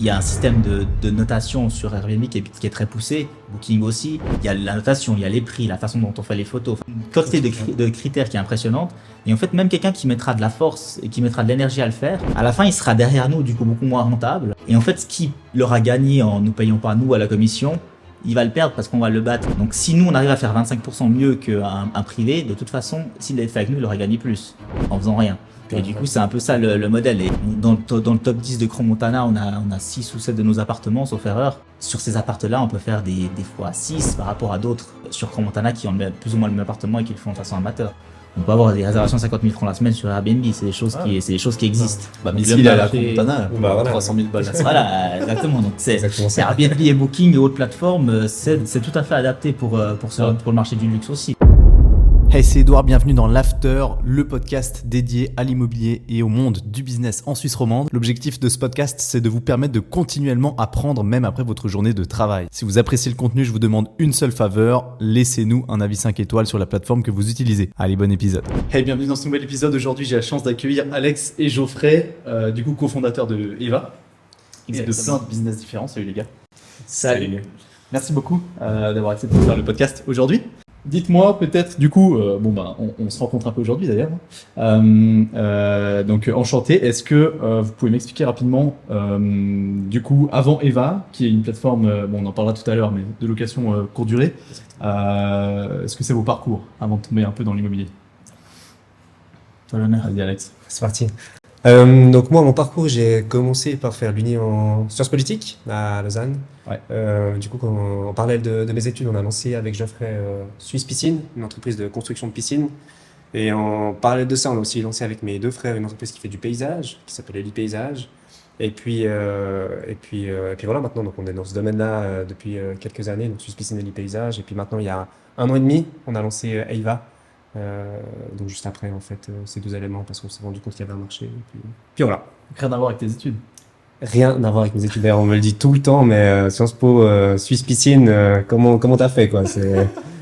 Il y a un système de notation sur Airbnb qui est très poussé, Booking aussi. Il y a la notation, il y a les prix, la façon dont on fait les photos. Une quantité de critères qui est impressionnante. Et en fait, même quelqu'un qui mettra de la force et qui mettra de l'énergie à le faire, à la fin, il sera derrière nous, du coup, beaucoup moins rentable. Et en fait, ce qu'il aura gagné en nous payant pas, nous, à la commission, il va le perdre parce qu'on va le battre. Donc si nous, on arrive à faire 25% mieux qu'un privé, de toute façon, s'il avait fait avec nous, il aurait gagné plus en faisant rien. Et du coup, c'est un peu ça le modèle. Et dans le top 10 de Crans Montana, on a 6 ou 7 de nos appartements, sauf erreur. Sur ces appartements-là, on peut faire des fois 6 par rapport à d'autres sur Crans Montana qui ont plus ou moins le même appartement et qui le font de façon amateur. On peut avoir des réservations de 50 000 francs la semaine sur Airbnb, c'est des choses qui existent. Bah, mais s'il est à la Crans Montana, voilà. 300 000 balles la semaine. Voilà, exactement. Donc c'est Airbnb et Booking et autres plateformes, c'est tout à fait adapté pour le marché du luxe aussi. Hey, c'est Edouard, bienvenue dans l'After, le podcast dédié à l'immobilier et au monde du business en Suisse romande. L'objectif de ce podcast, c'est de vous permettre de continuellement apprendre même après votre journée de travail. Si vous appréciez le contenu, je vous demande une seule faveur, laissez-nous un avis 5 étoiles sur la plateforme que vous utilisez. Allez, bon épisode. Hey, bienvenue dans ce nouvel épisode. Aujourd'hui, j'ai la chance d'accueillir Alex et Geoffrey, du coup cofondateurs de Eva. Et de plein de business différents. Salut les gars. Salut. Merci beaucoup d'avoir accepté de faire le podcast aujourd'hui. Dites-moi peut-être, du coup, on se rencontre un peu aujourd'hui d'ailleurs. Donc enchanté. Est-ce que vous pouvez m'expliquer rapidement, du coup, avant Eva, qui est une plateforme, on en parlera tout à l'heure, mais de location courte durée. Est-ce que c'est vos parcours avant de tomber un peu dans l'immobilier? Toi l'honneur. Vas-y Alex. C'est parti. Donc moi, mon parcours, j'ai commencé par faire l'Uni en sciences politiques à Lausanne. Ouais. Du coup, en parallèle de mes études, on a lancé avec Geoffrey Suisse Piscine, une entreprise de construction de piscines. Et en parallèle de ça, on a aussi lancé avec mes deux frères une entreprise qui fait du paysage, qui s'appelle Eli Paysage. Et puis voilà, maintenant, donc on est dans ce domaine-là depuis quelques années, donc Suisse Piscine, Eli Paysage. Et puis maintenant, il y a 1 an et demi, on a lancé Eva. Donc juste après en fait ces deux éléments parce qu'on s'est rendu compte qu'il y avait un marché et puis voilà. Rien à voir avec tes études. Rien à voir avec mes études, d'ailleurs on me le dit tout le temps, mais Sciences Po, Suisse Piscine, comment t'as fait quoi?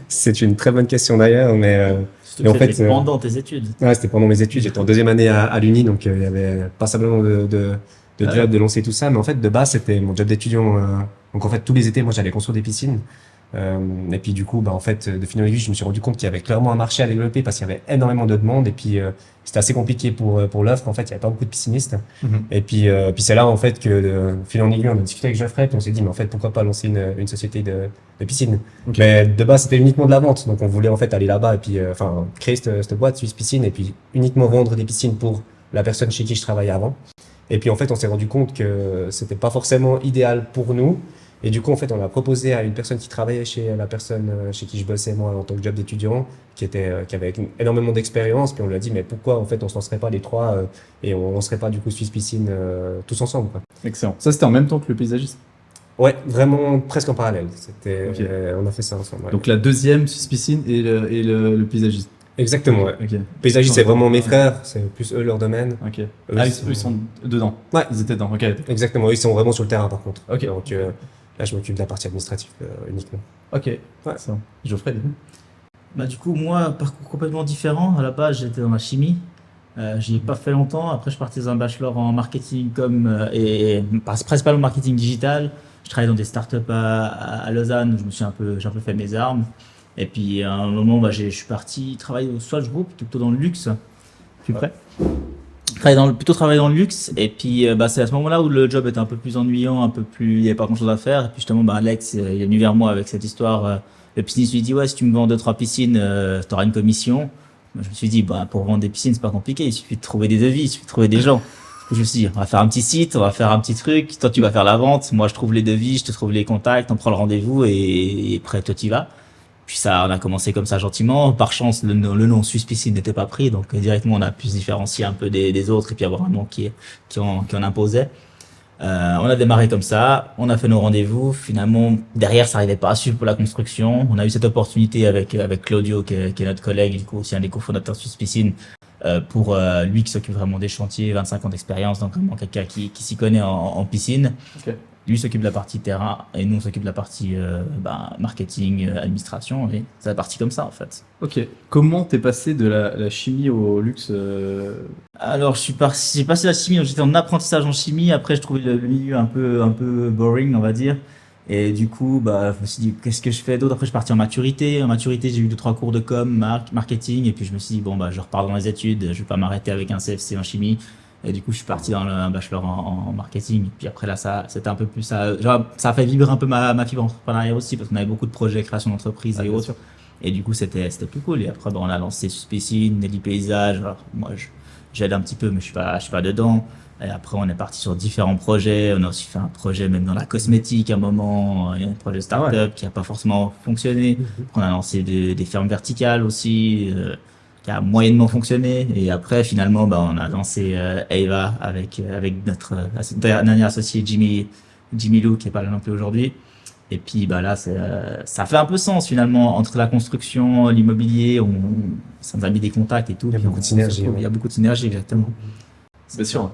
C'est une très bonne question d'ailleurs, mais Et en fait, pendant tes études. Ouais, c'était pendant mes études, j'étais en deuxième année à l'Uni, donc il y avait passablement de job de lancer tout ça, mais en fait de base c'était mon job d'étudiant, donc en fait tous les étés moi j'allais construire des piscines. Et puis du coup, en fait, de fil en aiguille, je me suis rendu compte qu'il y avait clairement un marché à développer parce qu'il y avait énormément de demandes et puis c'était assez compliqué pour l'offre. En fait, il y avait pas beaucoup de piscinistes. Et puis c'est là en fait que de fil en aiguille, on a discuté avec Geoffrey puis on s'est dit mais en fait pourquoi pas lancer une société de piscine. Okay. Mais de base c'était uniquement de la vente, donc on voulait en fait aller là-bas et puis créer cette boîte Suisse Piscine et puis uniquement vendre des piscines pour la personne chez qui je travaillais avant. Et puis en fait on s'est rendu compte que c'était pas forcément idéal pour nous. Et du coup, en fait, on a proposé à une personne qui travaillait chez la personne chez qui je bossais, moi, en tant que job d'étudiant, qui avait énormément d'expérience. Puis on lui a dit, mais pourquoi, en fait, on se lancerait pas les trois et on lancerait pas, du coup, Suisse Piscine tous ensemble, quoi. Excellent. Ça, c'était en même temps que le paysagiste? Ouais, vraiment presque en parallèle. Okay. On a fait ça ensemble. Ouais. Donc la deuxième Suisse Piscine et le paysagiste. Exactement, ouais. Okay. Paysagiste, c'est vraiment mes frères, c'est plus eux leur domaine. Ok. Eux, ils sont dedans. Ouais. Ils étaient dedans, ok. Exactement, ils sont vraiment sur le terrain, par contre. Ok. Donc, là, je m'occupe de la partie administrative uniquement. Ok, ouais. Ça. Geoffrey, Du coup, moi, parcours complètement différent. À la base, j'étais dans la chimie. J'y ai pas fait longtemps. Après, je suis parti dans un bachelor en marketing et principalement marketing digital. Je travaillais dans des startups à Lausanne où j'ai un peu fait mes armes. Et puis, à un moment, je suis parti travailler au Swatch Group, plutôt dans le luxe. Plus près. Plutôt travailler dans le luxe et puis c'est à ce moment-là où le job était un peu plus ennuyant, il y avait pas grand-chose à faire et puis justement Alex il est venu vers moi avec cette histoire, le pisciniste lui dit ouais si tu me vends 2-3 piscines t'auras une commission. Moi, je me suis dit pour vendre des piscines c'est pas compliqué, il suffit de trouver des devis, il suffit de trouver des gens. Je me suis dit on va faire un petit site, on va faire un petit truc, toi tu vas faire la vente, moi je trouve les devis, je te trouve les contacts, on prend le rendez-vous et après toi tu y vas. Puis ça, on a commencé comme ça gentiment. Par chance, le nom Suisse Piscine n'était pas pris, donc directement on a pu se différencier un peu des autres et puis avoir un nom qui en imposait. On a démarré comme ça, on a fait nos rendez-vous. Finalement, derrière, ça n'arrivait pas à suivre pour la construction. On a eu cette opportunité avec Claudio, qui est notre collègue, du coup aussi un des cofondateurs de Suisse Piscine, pour lui qui s'occupe vraiment des chantiers, 25 ans d'expérience, donc vraiment quelqu'un qui s'y connaît en piscine. Okay. Lui s'occupe de la partie terrain et nous on s'occupe de la partie marketing, administration. Et c'est parti comme ça en fait. Ok. Comment t'es passé de la chimie au luxe Alors j'ai passé la chimie, donc j'étais en apprentissage en chimie. Après je trouvais le milieu un peu boring on va dire. Et du coup je me suis dit qu'est-ce que je fais d'autre. Après je suis parti en maturité. En maturité j'ai eu 2-3 cours de marketing et puis je me suis dit je repars dans les études. Je vais pas m'arrêter avec un CFC en chimie. Et du coup, je suis parti dans un bachelor en marketing. Puis après, là, c'était un peu plus ça. Genre, ça a fait vibrer un peu ma fibre entrepreneuriale aussi, parce qu'on avait beaucoup de projets, création d'entreprise et autres. Et du coup, c'était plus cool. Et après, on a lancé Suspicine, Nelly Paysage. Alors, moi, j'aide un petit peu, mais je suis pas dedans. Et après, on est parti sur différents projets. On a aussi fait un projet même dans la cosmétique à un moment. Il y a un projet startup qui a pas forcément fonctionné. On a lancé des fermes verticales aussi. Qui a moyennement fonctionné et après finalement on a lancé Ava avec notre dernier associé Jimmy Lou qui est pas là non plus aujourd'hui et puis là ça fait un peu sens finalement entre la construction l'immobilier ça nous a mis des contacts et tout. Il y a beaucoup de synergie. Il y a beaucoup de synergie exactement. Bien sûr.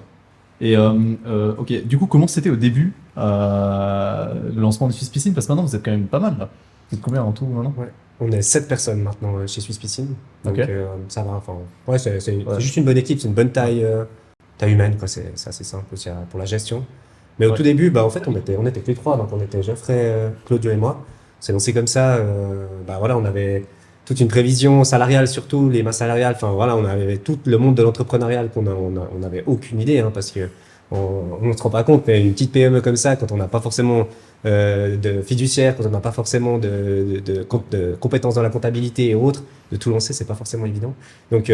Et ok, du coup comment c'était au début le lancement de Suspicine, parce que maintenant vous êtes quand même pas mal là. Vous êtes combien en tout maintenant? Ouais. On est 7 personnes maintenant chez Suspicine. Donc Ok. ça va. Enfin, ouais, c'est juste une bonne équipe, c'est une bonne taille humaine, quoi. C'est assez simple aussi pour la gestion. Mais au tout début, en fait, on était que les trois. Donc on était Geoffrey, Claudio et moi. On s'est lancé comme ça. Voilà, on avait toute une prévision salariale, surtout les masses salariales. Enfin voilà, on avait tout le monde de l'entrepreneurial on n'avait aucune idée, hein, parce que on ne se rend pas compte, mais une petite PME comme ça, quand on n'a pas forcément de fiduciaire, quand on n'a pas forcément de compétences dans la comptabilité et autres, de tout lancer, c'est pas forcément évident. Donc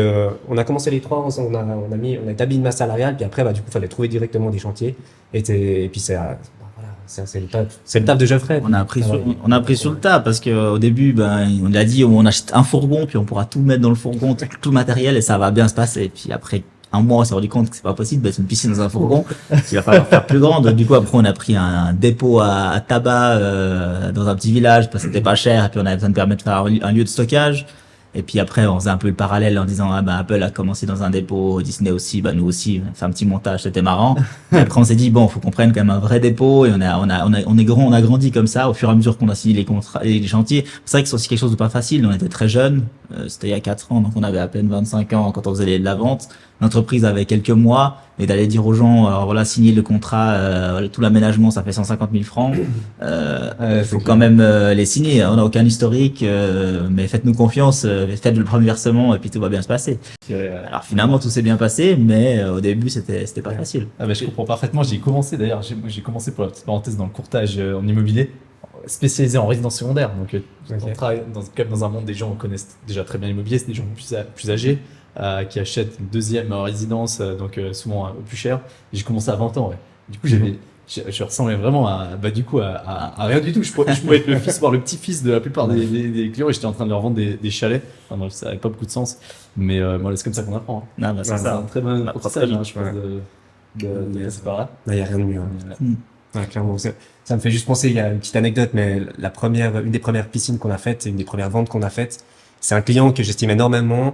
on a commencé les trois, on a établi une masse salariale, puis après du coup il fallait trouver directement des chantiers, et puis c'est le taf de Geoffrey. On a appris sur le tas parce que au début on a dit on achète un fourgon puis on pourra tout mettre dans le fourgon, tout le matériel et ça va bien se passer. Puis après un mois, on s'est rendu compte que c'est pas possible d'être une piscine dans un fourgon. Il va falloir faire plus grande. Du coup, après, on a pris un dépôt à tabac dans un petit village parce que c'était pas cher. Et puis, on avait besoin de permettre de faire un lieu de stockage. Et puis après, on faisait un peu le parallèle en disant Apple a commencé dans un dépôt, Disney aussi, nous aussi, on a fait un petit montage, c'était marrant. Et après, on s'est dit faut qu'on prenne quand même un vrai dépôt. Et on a grandi comme ça au fur et à mesure qu'on a signé les contrats et les chantiers. C'est vrai que c'est aussi quelque chose de pas facile. On était très jeunes. C'était il y a 4 ans, donc on avait à peine 25 ans quand on faisait de la vente. L'entreprise avait quelques mois, et d'aller dire aux gens, alors voilà, signer le contrat, tout l'aménagement, ça fait 150 000 francs. Faut quand même les signer. On n'a aucun historique, mais faites-nous confiance, faites le premier versement, et puis tout va bien se passer. Alors finalement, tout s'est bien passé, mais au début, c'était pas facile. Ah je comprends parfaitement. J'ai commencé d'ailleurs, j'ai commencé pour la petite parenthèse dans le courtage en immobilier, spécialisé en résidence secondaire. Donc on travaille dans un monde des gens qui connaissent déjà très bien l'immobilier, c'est des gens plus âgés. Qui achètent une deuxième résidence, donc souvent plus cher. J'ai commencé à 20 ans. Ouais. Du coup, je ressemblais vraiment à rien du tout. Je pouvais être le fils, voire le petit-fils de la plupart des clients, et j'étais en train de leur vendre des chalets. Enfin, bref, ça n'avait pas beaucoup de sens. Mais c'est comme ça qu'on apprend. Hein. C'est c'est un très bon apprentissage, je pense, de passer par là. Il n'y a rien de mieux. Ouais, clairement. Ça me fait juste penser, il y a une petite anecdote, mais une des premières piscines qu'on a faites, et une des premières ventes qu'on a faites, c'est un client que j'estime énormément,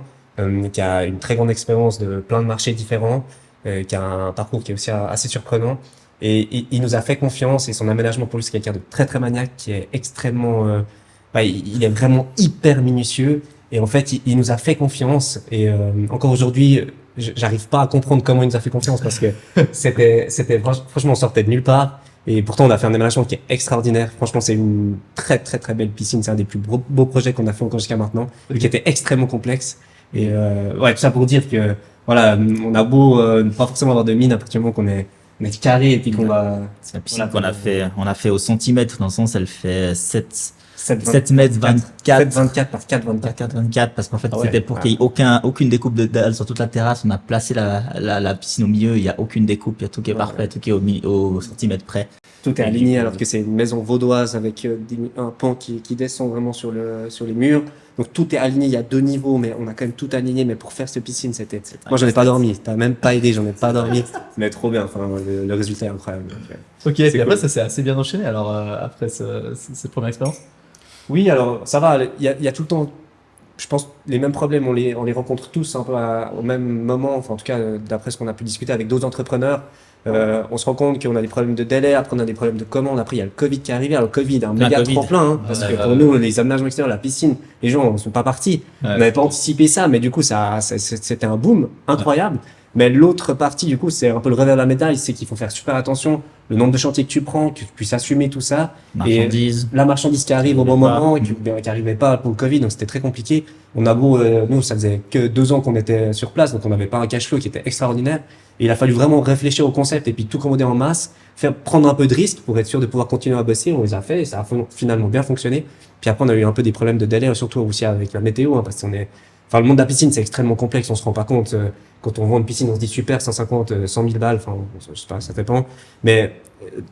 qui a une très grande expérience de plein de marchés différents, qui a un parcours qui est aussi assez surprenant. Et il nous a fait confiance, et son aménagement pour lui, c'est quelqu'un de très très maniaque, qui est extrêmement, il est vraiment hyper minutieux. Et en fait, il nous a fait confiance. Et encore aujourd'hui, j'arrive pas à comprendre comment il nous a fait confiance, parce que c'était franchement, on sortait de nulle part. Et pourtant, on a fait un aménagement qui est extraordinaire. Franchement, c'est une très très très belle piscine. C'est un des plus beaux projets qu'on a fait encore jusqu'à maintenant, et qui était extrêmement complexe. Et tout ça pour dire que voilà, on a beau pas forcément avoir de mine à partir du moment qu'on est carré, et puis qu'on va. C'est la piscine on a fait au centimètre, dans le sens elle fait 7 mètres 24. 7,24 par 4,24. Parce qu'en fait, c'était pour qu'il y ait aucune découpe de dalles sur toute la terrasse. On a placé la piscine au milieu. Il y a aucune découpe. Il y a tout qui est parfait, tout qui est au centimètre près. Tout est aligné, alors que c'est une maison vaudoise avec un pan qui descend vraiment sur les murs. Donc tout est aligné. Il y a 2 niveaux, mais on a quand même tout aligné. Mais pour faire cette piscine, moi, j'en ai pas dormi. T'as même pas aidé, j'en ai pas dormi. Mais trop bien. Enfin, le résultat est incroyable. Ok. Et après, ça s'est assez bien enchaîné. Alors après cette première expérience. Oui, alors ça va. Il y a tout le temps je pense que les mêmes problèmes, on les rencontre tous un peu au même moment, enfin en tout cas d'après ce qu'on a pu discuter avec d'autres entrepreneurs. On se rend compte qu'on a des problèmes de délai, après on a des problèmes de commande, après il y a le Covid qui est arrivé. Alors le Covid, un méga Covid. tremplin, hein, parce que pour nous, les aménagements extérieurs, la piscine, les gens ne sont pas partis. Ouais. On n'avait pas anticipé ça, mais du coup c'était un boom incroyable. Mais l'autre partie, du coup, c'est un peu le revers de la médaille, c'est qu'il faut faire super attention, le nombre de chantiers que tu prends, que tu puisses assumer tout ça. Marchandises. La marchandise qui arrive au bon moment et qui arrivait pas pour le Covid, donc c'était très compliqué. On a beau, nous, ça faisait que 2 ans qu'on était sur place, donc on n'avait pas un cash flow qui était extraordinaire. Et il a fallu vraiment réfléchir au concept et puis tout commander en masse, prendre un peu de risques pour être sûr de pouvoir continuer à bosser. On les a fait et ça a finalement bien fonctionné. Puis après, on a eu un peu des problèmes de délai, surtout aussi avec la météo, hein, parce qu'on est, enfin, le monde de la piscine, c'est extrêmement complexe, on se rend pas compte. Quand on vend une piscine, on se dit super, 150, 100 000 balles, enfin, je sais pas, ça dépend. Mais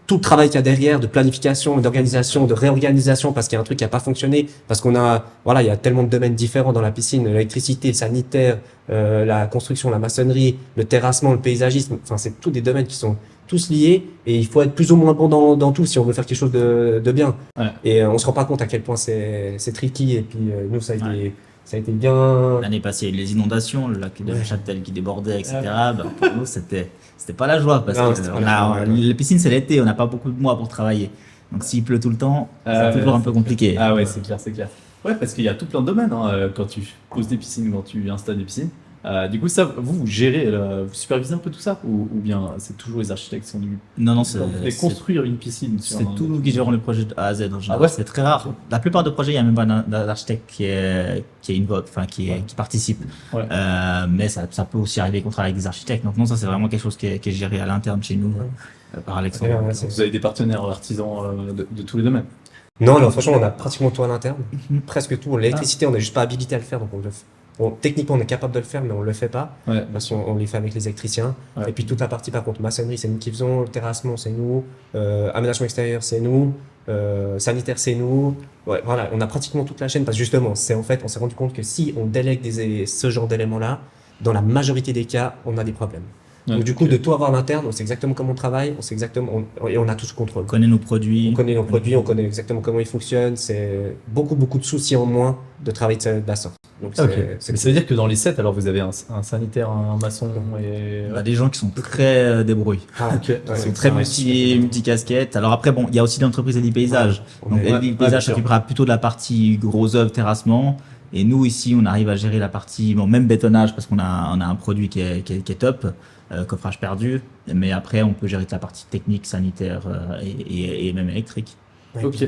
tout le travail qu'il y a derrière, de planification, d'organisation, de réorganisation, parce qu'il y a un truc qui a pas fonctionné, parce qu'on a, voilà, il y a tellement de domaines différents dans la piscine, l'électricité, le sanitaire, la construction, la maçonnerie, le terrassement, le paysagisme, enfin, c'est tous des domaines qui sont tous liés et il faut être plus ou moins bon dans tout si on veut faire quelque chose de bien. Ouais. Et on se rend pas compte à quel point c'est tricky et puis nous, ça a été bien. L'année passée, les inondations, le lac de Châtel qui débordait, etc. Ben, pour nous, c'était pas la joie parce que les piscines, c'est l'été, on n'a pas beaucoup de mois pour travailler. Donc s'il pleut tout le temps, c'est toujours un peu compliqué. Ah ouais, c'est clair. Ouais, parce qu'il y a tout plein de domaines quand tu poses des piscines, quand tu installes des piscines. Du coup, ça, vous gérez, vous supervisez un peu tout ça ou bien c'est toujours les architectes qui sont venus Non, vous pouvez construire une piscine c'est tout nous qui gérons le projet de A à Z en général. Ah ouais. C'est très rare. La plupart des projets, il n'y a même pas d'architecte qui invoque, enfin qui participe. Ouais. Mais ça peut aussi arriver qu'on travaille avec des architectes. Donc non, ça c'est vraiment quelque chose qui est géré à l'interne chez nous par Alexandre. Vous avez des partenaires artisans de tous les domaines. Non, alors franchement, on a pratiquement tout à l'interne. Presque tout. L'électricité, on n'est juste pas habilité à le faire, donc on le fait. Techniquement, on est capable de le faire, mais on le fait pas. Ouais. Parce qu'on les fait avec les électriciens. Ouais. Et puis toute la partie, par contre, maçonnerie, c'est nous qui faisons. Le terrassement, c'est nous. Aménagement extérieur, c'est nous. Sanitaire, c'est nous. Ouais, voilà, on a pratiquement toute la chaîne parce que justement, on s'est rendu compte que si on délègue ce genre d'éléments-là, dans la majorité des cas, on a des problèmes. Ouais, Donc du coup, de tout avoir à l'interne, on sait exactement comment on travaille, et on a tout ce contrôle. On connaît nos produits. On connaît nos produits, on connaît exactement comment ils fonctionnent. C'est beaucoup de soucis en moins de travailler de la sorte. Donc Ok. c'est Mais ça veut dire que dans les sets, alors vous avez un sanitaire, un maçon et. On a des gens qui sont très débrouillés. Ah, Ok. Ils sont très multi-casquettes. Alors après, bon, il y a aussi l'entreprise Elite Paysage. Donc Ouais. Elite Paysage s'occupera plutôt de la partie gros œuvre, terrassement. Et nous, ici, on arrive à gérer la partie, bon, même bétonnage, parce qu'on a un produit qui est top, coffrage perdu. Mais après, on peut gérer toute la partie technique, sanitaire et même électrique. Ouais. Ok.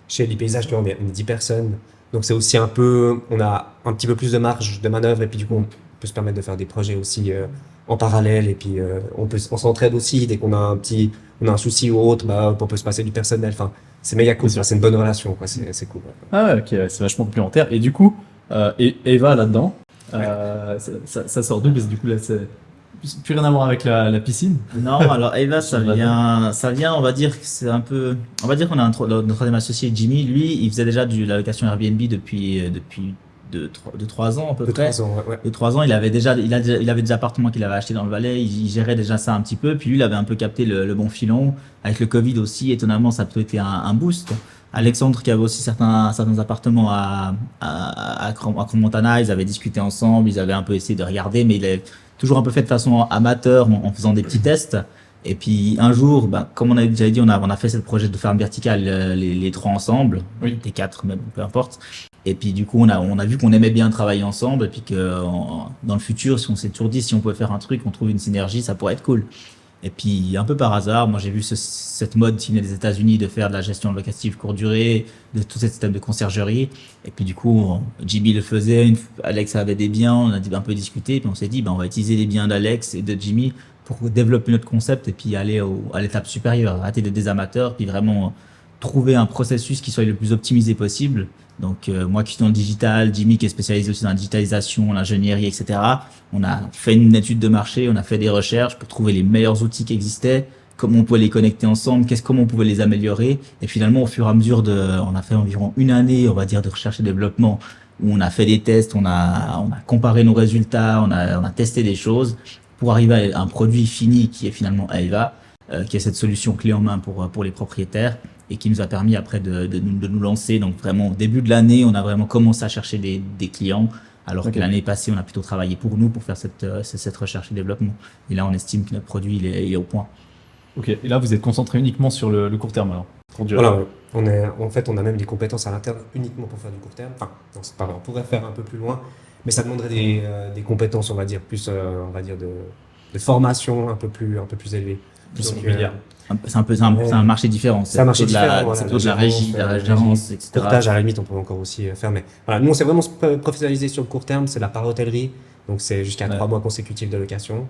Chez les paysages, tu vois, on est 10 personnes. Donc c'est aussi un peu, on a un petit peu plus de marge de manœuvre et puis du coup on peut se permettre de faire des projets aussi en parallèle et puis on s'entraide aussi dès qu'on a un souci ou autre, bah on peut se passer du personnel. Enfin, c'est méga cool, c'est une bonne relation, quoi. C'est cool. Ouais. Ah ouais, ok, c'est vachement complémentaire. Et du coup, et Eva là-dedans, ça sort d'où? Parce que du coup là, c'est plus rien à voir avec la piscine. Non, alors Eva, ça vient, on va dire que c'est un peu, on va dire qu'on a notre troisième associé Jimmy, lui, il faisait déjà de la location Airbnb depuis 3 ans à peu De près. 3 ans, ouais. De 3 ans, il avait des appartements qu'il avait achetés dans le Valais, il gérait déjà ça un petit peu, puis lui, il avait un peu capté le bon filon. Avec le Covid aussi, étonnamment, ça a plutôt été un boost. Alexandre, qui avait aussi certains appartements à Crans-Montana, ils avaient discuté ensemble, ils avaient un peu essayé de regarder, mais il avait toujours un peu fait de façon amateur, en faisant des petits tests. Et puis un jour, comme on avait déjà dit, on a fait ce projet de ferme verticale, les 3 ensemble, Oui. les 4 même, peu importe. Et puis du coup, on a vu qu'on aimait bien travailler ensemble, et puis que dans le futur, si on s'est toujours dit, si on pouvait faire un truc, on trouve une synergie, ça pourrait être cool. Et puis un peu par hasard, moi j'ai vu cette mode qui venait des États-Unis de faire de la gestion locative courte durée, de tout ce système de conciergerie. Et puis du coup, Jimmy le faisait, Alex avait des biens, on a un peu discuté, puis on s'est dit, on va utiliser les biens d'Alex et de Jimmy pour développer notre concept et puis aller à l'étape supérieure, arrêter d'être des amateurs, puis vraiment trouver un processus qui soit le plus optimisé possible. Donc moi qui suis dans le digital, Jimmy qui est spécialisé aussi dans la digitalisation, l'ingénierie, etc. On a fait une étude de marché, on a fait des recherches pour trouver les meilleurs outils qui existaient, comment on pouvait les connecter ensemble, comment on pouvait les améliorer. Et finalement, au fur et à mesure on a fait environ 1 année, on va dire, de recherche et développement, où on a fait des tests, on a comparé nos résultats, on a testé des choses pour arriver à un produit fini qui est finalement Eva, qui est cette solution clé en main pour les propriétaires. et qui nous a permis après de nous lancer. Donc vraiment, au début de l'année, on a vraiment commencé à chercher des clients, alors Ok. que l'année passée, on a plutôt travaillé pour nous, pour faire cette recherche et développement. Et là, on estime que notre produit, il est au point. Ok, et là vous êtes concentré uniquement sur le court terme alors. Pour durer. Voilà, en fait, on a même des compétences à l'interne uniquement pour faire du court terme. Enfin, non, c'est pas vrai, on pourrait faire un peu plus loin, mais ça demanderait des compétences, on va dire, plus, on va dire, de formation un peu plus élevées. Plus Donc, immobilière. C'est un marché différent. C'est un marché plutôt de la- différent, voilà, c'est plutôt de la la régie, gérance, de la la gérance, etc. Courtage, à la limite, on peut encore aussi faire. Mais voilà, nous, on s'est vraiment professionnalisé sur le court terme, c'est la para-hôtellerie. Donc, c'est jusqu'à Ouais. 3 mois consécutifs de location.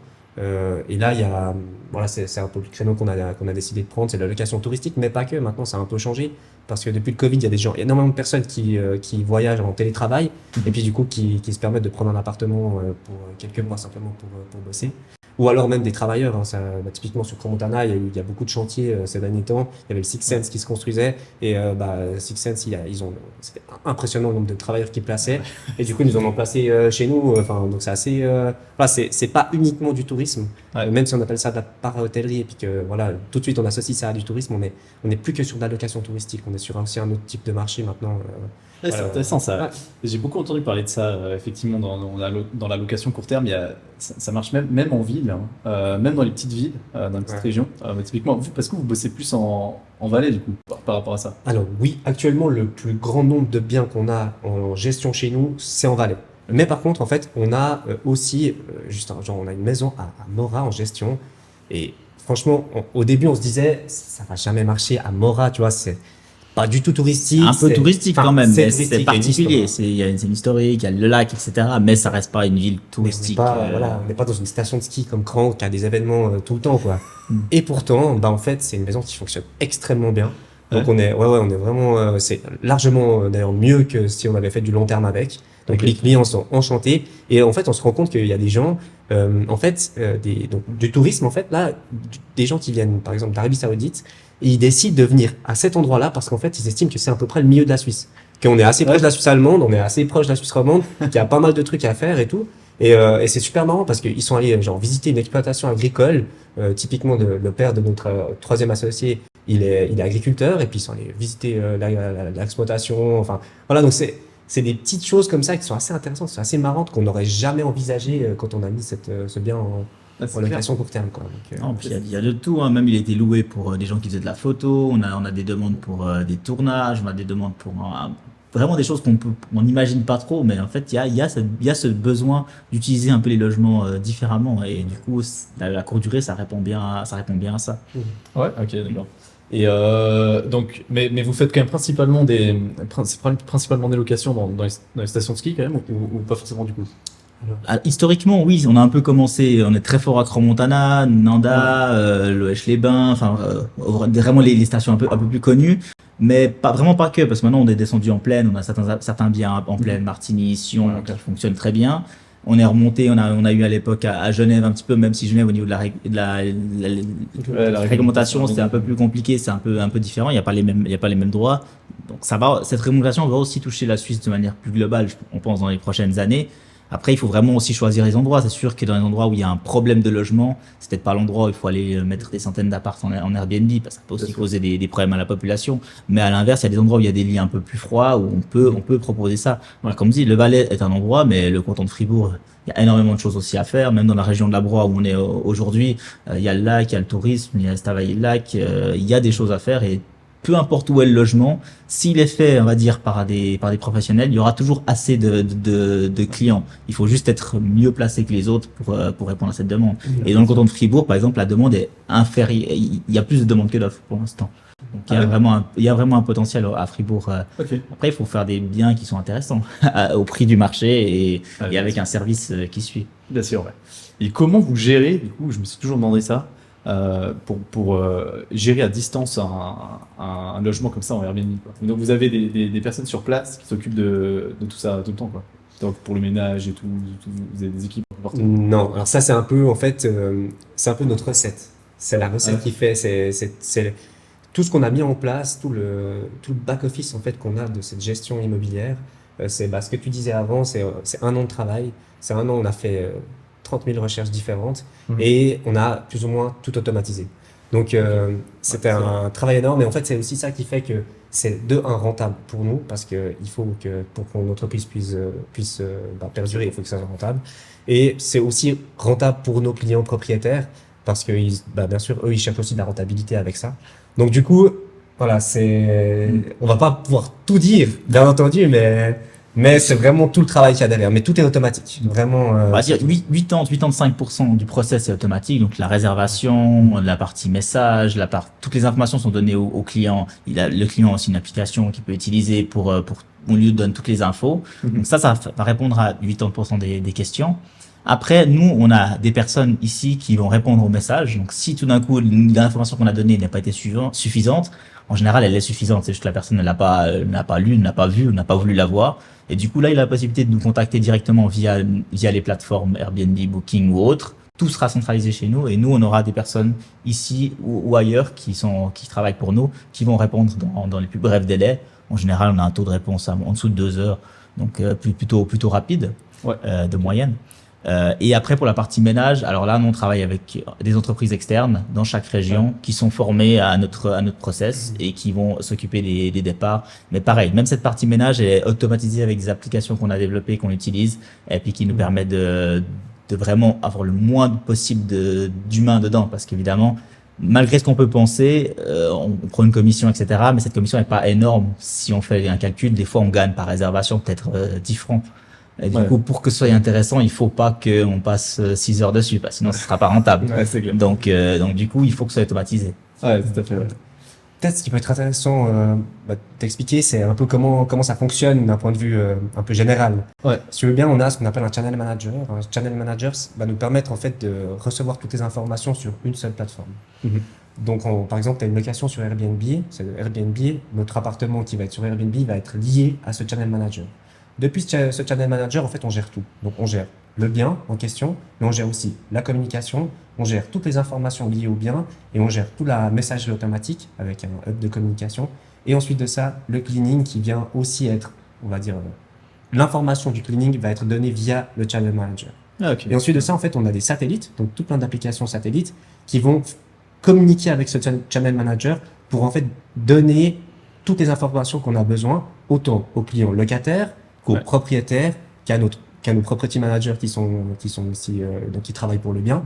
Et là, il y a, voilà, c'est un peu le créneau qu'on a décidé de prendre, c'est la location touristique, mais pas que. Maintenant, ça a un peu changé parce que depuis le Covid, il y a énormément de personnes qui voyagent en télétravail et puis du coup, qui se permettent de prendre un appartement pour quelques mois simplement pour bosser. Ou alors même des travailleurs, hein, typiquement sur Crans-Montana, il y a beaucoup de chantiers ces derniers temps. Il y avait le Six Sense qui se construisait et Six Sense, c'était impressionnant le nombre de travailleurs qu'ils plaçaient. Et du coup, ils nous en ont placé chez nous. Enfin, donc c'est assez, voilà, c'est pas uniquement du tourisme, Ouais. même si on appelle ça de la para-hôtellerie et puis que voilà, tout de suite on associe ça à du tourisme. On est plus que sur de la location touristique. On est sur aussi un autre type de marché maintenant. Ouais, c'est Voilà. intéressant ça. Ouais. J'ai beaucoup entendu parler de ça, effectivement, dans la location court terme. Ça marche même en ville, hein. Même dans les petites villes, dans les petites Ouais. régions. Typiquement, parce que vous bossez plus en vallée, du coup, par rapport à ça. Alors oui, actuellement, le plus grand nombre de biens qu'on a en gestion chez nous, c'est en Valais. Mais par contre, en fait, on a aussi, on a une maison à Mora en gestion. Et franchement, au début, on se disait, ça va jamais marcher à Mora, tu vois, c'est pas du tout touristique. Un peu c'est- touristique enfin, quand même, mais touristique, c'est il y a une particulier. histoire. Il y a une historique, il y a le lac, etc. Mais ça reste pas une ville Mais on n'est touristique. pas, voilà, on n'est pas dans une station de ski comme Cran qui a des événements tout le temps, quoi. Mm. Et pourtant, en fait, c'est une maison qui fonctionne extrêmement bien. Donc on est vraiment, c'est largement d'ailleurs mieux que si on avait fait du long terme avec. Donc Ok. les clients sont enchantés et en fait on se rend compte qu'il y a des gens, donc du tourisme en fait là, des gens qui viennent par exemple d'Arabie Saoudite, et ils décident de venir à cet endroit-là parce qu'en fait ils estiment que c'est à peu près le milieu de la Suisse, qu'on est assez proche de la Suisse allemande, on est assez proche de la Suisse romande, qu'il y a pas mal de trucs à faire et tout. Et c'est super marrant parce qu'ils sont allés genre visiter une exploitation agricole, typiquement le père de notre troisième associé, il est agriculteur et puis ils sont allés visiter l'exploitation. Enfin voilà, donc c'est des petites choses comme ça qui sont assez intéressantes, qui sont assez marrantes qu'on n'aurait jamais envisagé quand on a mis ce bien en C'est clair. location court terme, quoi. Donc, Non, puis il y a de tout, hein. Même il a été loué pour des gens qui faisaient de la photo. On a des demandes pour des tournages. On a des demandes pour vraiment des choses on n'imagine pas trop. Mais en fait, il y a ce besoin d'utiliser un peu les logements différemment. Et du coup, la courte durée, ça répond bien à ça. Ouais, ok, d'accord. Et donc, mais vous faites quand même principalement des locations dans les stations de ski quand même, ou pas forcément du coup? Historiquement, oui, on a un peu commencé. On est très fort à Crans-Montana, Nanda, Loèche-les-Bains, enfin vraiment les stations un peu plus connues, mais vraiment pas que, parce que maintenant on est descendu en plaine. On a certains biens en plaine, Martigny, Sion, Ouais, ok. qui fonctionnent très bien. On est remonté, on a eu à l'époque à Genève un petit peu, même si Genève au niveau de la réglementation c'est un peu plus compliqué, c'est un peu différent. Il y a pas les mêmes droits. Donc ça va. Cette réglementation va aussi toucher la Suisse de manière plus globale, on pense dans les prochaines années. Après, il faut vraiment aussi choisir les endroits. C'est sûr que dans les endroits où il y a un problème de logement, c'est peut-être pas l'endroit où il faut aller mettre des centaines d'apparts en Airbnb, parce que ça peut aussi causer des problèmes à la population. Mais à l'inverse, il y a des endroits où il y a des liens un peu plus froids, où on peut proposer ça. Alors, comme dit, le Valais est un endroit, mais le canton de Fribourg, il y a énormément de choses aussi à faire. Même dans la région de la Broye où on est aujourd'hui, il y a le lac, il y a le tourisme, il y a Estavayer-le-Lac, il y a des choses à faire et peu importe où est le logement, s'il est fait, on va dire, par des professionnels, il y aura toujours assez de clients. Il faut juste être mieux placé que les autres pour répondre à cette demande. Et dans le canton de Fribourg, par exemple, la demande est inférieure. Il y a plus de demandes que d'offres pour l'instant. Donc il y a vraiment un potentiel à Fribourg. Ok. Après, il faut faire des biens qui sont intéressants au prix du marché et avec un service qui suit. Bien sûr, ouais. Et comment vous gérez, du coup, je me suis toujours demandé ça, pour gérer à distance un logement comme ça en Airbnb, quoi. Donc vous avez des personnes sur place qui s'occupent de tout ça tout le temps, quoi. Donc pour le ménage et tout, vous avez des équipes importantes. Non, alors ça c'est un peu en fait, c'est un peu notre recette. C'est la recette Ouais. qui fait, c'est tout ce qu'on a mis en place, tout le back office en fait qu'on a de cette gestion immobilière. C'est ce que tu disais avant, c'est un an de travail. C'est un an, on a fait 30 000 recherches différentes Mhm. et on a plus ou moins tout automatisé. Donc, c'était un travail énorme. Et en fait, c'est aussi ça qui fait que c'est un rentable pour nous, parce que il faut que, pour qu'une entreprise puisse perdurer, il faut que ça soit rentable. Et c'est aussi rentable pour nos clients propriétaires, parce que bien sûr, eux, ils cherchent aussi de la rentabilité avec ça. Donc, du coup, voilà, on va pas pouvoir tout dire, bien entendu, mais c'est vraiment tout le travail qu'il y a derrière. Mais tout est automatique. Vraiment. On va dire 85% du process est automatique. Donc la réservation, la partie message, toutes les informations sont données au client. Le client a aussi une application qu'il peut utiliser on lui donne toutes les infos. Donc ça va répondre à 80% des questions. Après, nous, on a des personnes ici qui vont répondre aux messages. Donc, si tout d'un coup, l'information qu'on a donnée n'a pas été suffisante, en général, elle est suffisante. C'est juste que la personne ne l'a pas lu, ne l'a pas vu, ou n'a pas voulu la voir. Et du coup, là, il a la possibilité de nous contacter directement via les plateformes Airbnb, Booking ou autres. Tout sera centralisé chez nous et nous, on aura des personnes ici ou ailleurs qui travaillent pour nous, qui vont répondre dans les plus brefs délais. En général, on a un taux de réponse en dessous de 2 heures, donc plutôt rapide, de moyenne. Et après, pour la partie ménage, alors là, nous, on travaille avec des entreprises externes dans chaque région qui sont formées à notre process et qui vont s'occuper des départs. Mais pareil, même cette partie ménage est automatisée avec des applications qu'on a développées, qu'on utilise et puis qui nous permettent de vraiment avoir le moins possible d'humains dedans. Parce qu'évidemment, malgré ce qu'on peut penser, on prend une commission, etc. Mais cette commission n'est pas énorme. Si on fait un calcul, des fois, on gagne par réservation peut-être 10 francs. Et du coup, pour que ce soit intéressant, il faut pas qu'on passe 6 heures dessus, parce que sinon ce sera pas rentable. Ouais, c'est clair. Donc du coup, il faut que ce soit automatisé. Ouais, tout à fait. Ouais. Peut-être ce qui peut être intéressant d'expliquer, c'est un peu comment ça fonctionne d'un point de vue un peu général. Ouais. Si tu veux bien, on a ce qu'on appelle un channel manager. Un channel manager va nous permettre en fait de recevoir toutes les informations sur une seule plateforme. Donc, par exemple, tu as une location sur Airbnb. C'est Airbnb, notre appartement qui va être sur Airbnb va être lié à ce channel manager. Depuis ce channel manager, en fait, on gère tout. Donc, on gère le bien en question, mais on gère aussi la communication, on gère toutes les informations liées au bien et on gère toute la messagerie automatique avec un hub de communication. Et ensuite de ça, le cleaning qui vient aussi être, on va dire, l'information du cleaning va être donnée via le channel manager. Ah, okay. Et ensuite de ça, en fait, on a des satellites, donc tout plein d'applications satellites qui vont communiquer avec ce channel manager pour en fait donner toutes les informations qu'on a besoin, autant aux clients locataires qu'aux propriétaires, qu'à nos property managers qui sont ici, donc qui travaillent pour le bien,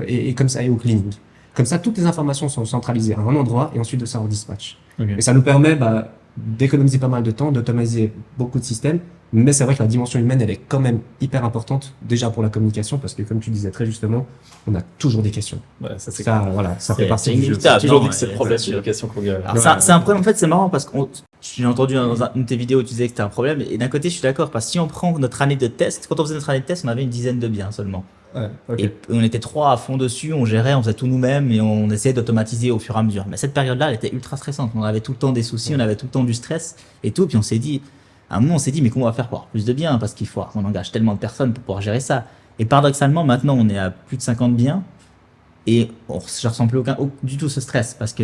et comme ça, et au cleaning. Comme ça, toutes les informations sont centralisées à un endroit et ensuite de ça, on dispatch. Okay. Et ça nous permet d'économiser pas mal de temps, d'automatiser beaucoup de systèmes. Mais c'est vrai que la dimension humaine, elle est quand même hyper importante, déjà pour la communication, parce que comme tu disais très justement, on a toujours des questions. Ouais, ça c'est ça, voilà, ça fait partie du jeu. J'ai toujours dit que c'est Ouais, le problème c'est de location qu'on gagne. C'est un problème, en fait, c'est marrant parce que j'ai entendu dans une de tes vidéos, tu disais que c'était un problème. Et d'un côté, je suis d'accord, parce que si on prend notre année de test, quand on faisait notre année de test, on avait une dizaine de biens seulement. Ouais, okay. Et on était 3 à fond dessus, on gérait, on faisait tout nous-mêmes et on essayait d'automatiser au fur et à mesure. Mais cette période-là, elle était ultra stressante. On avait tout le temps des soucis, on avait tout le temps du stress et tout. Puis on s'est dit, à un moment, on s'est dit, mais comment on va faire pour avoir plus de biens? Parce qu'il faut qu'on engage tellement de personnes pour pouvoir gérer ça. Et paradoxalement, maintenant, on est à plus de 50 biens et je ressens plus du tout ce stress parce que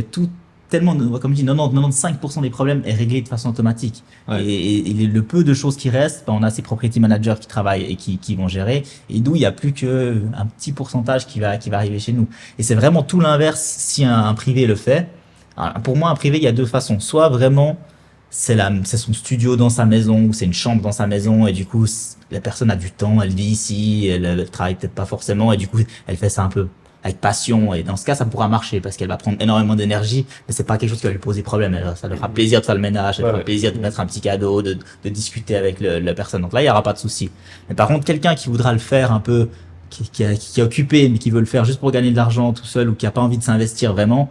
tellement, comme je dis, 95% des problèmes est réglé de façon automatique. Ouais. Et le peu de choses qui restent, on a ces property managers qui travaillent et qui vont gérer. Et d'où il y a plus que un petit pourcentage qui va arriver chez nous. Et c'est vraiment tout l'inverse si un privé le fait. Alors, pour moi, un privé, il y a 2 façons. Soit vraiment, c'est son studio dans sa maison ou c'est une chambre dans sa maison et du coup, la personne a du temps, elle vit ici, elle travaille peut-être pas forcément et du coup, elle fait ça un peu avec passion, et dans ce cas ça pourra marcher parce qu'elle va prendre énormément d'énergie, mais c'est pas quelque chose qui va lui poser problème. Ça lui fera plaisir de faire le ménage, ça lui fera plaisir de mettre un petit cadeau, de discuter avec la personne, donc là il y aura pas de souci. Mais par contre, quelqu'un qui voudra le faire un peu, qui est occupé mais qui veut le faire juste pour gagner de l'argent tout seul ou qui a pas envie de s'investir vraiment,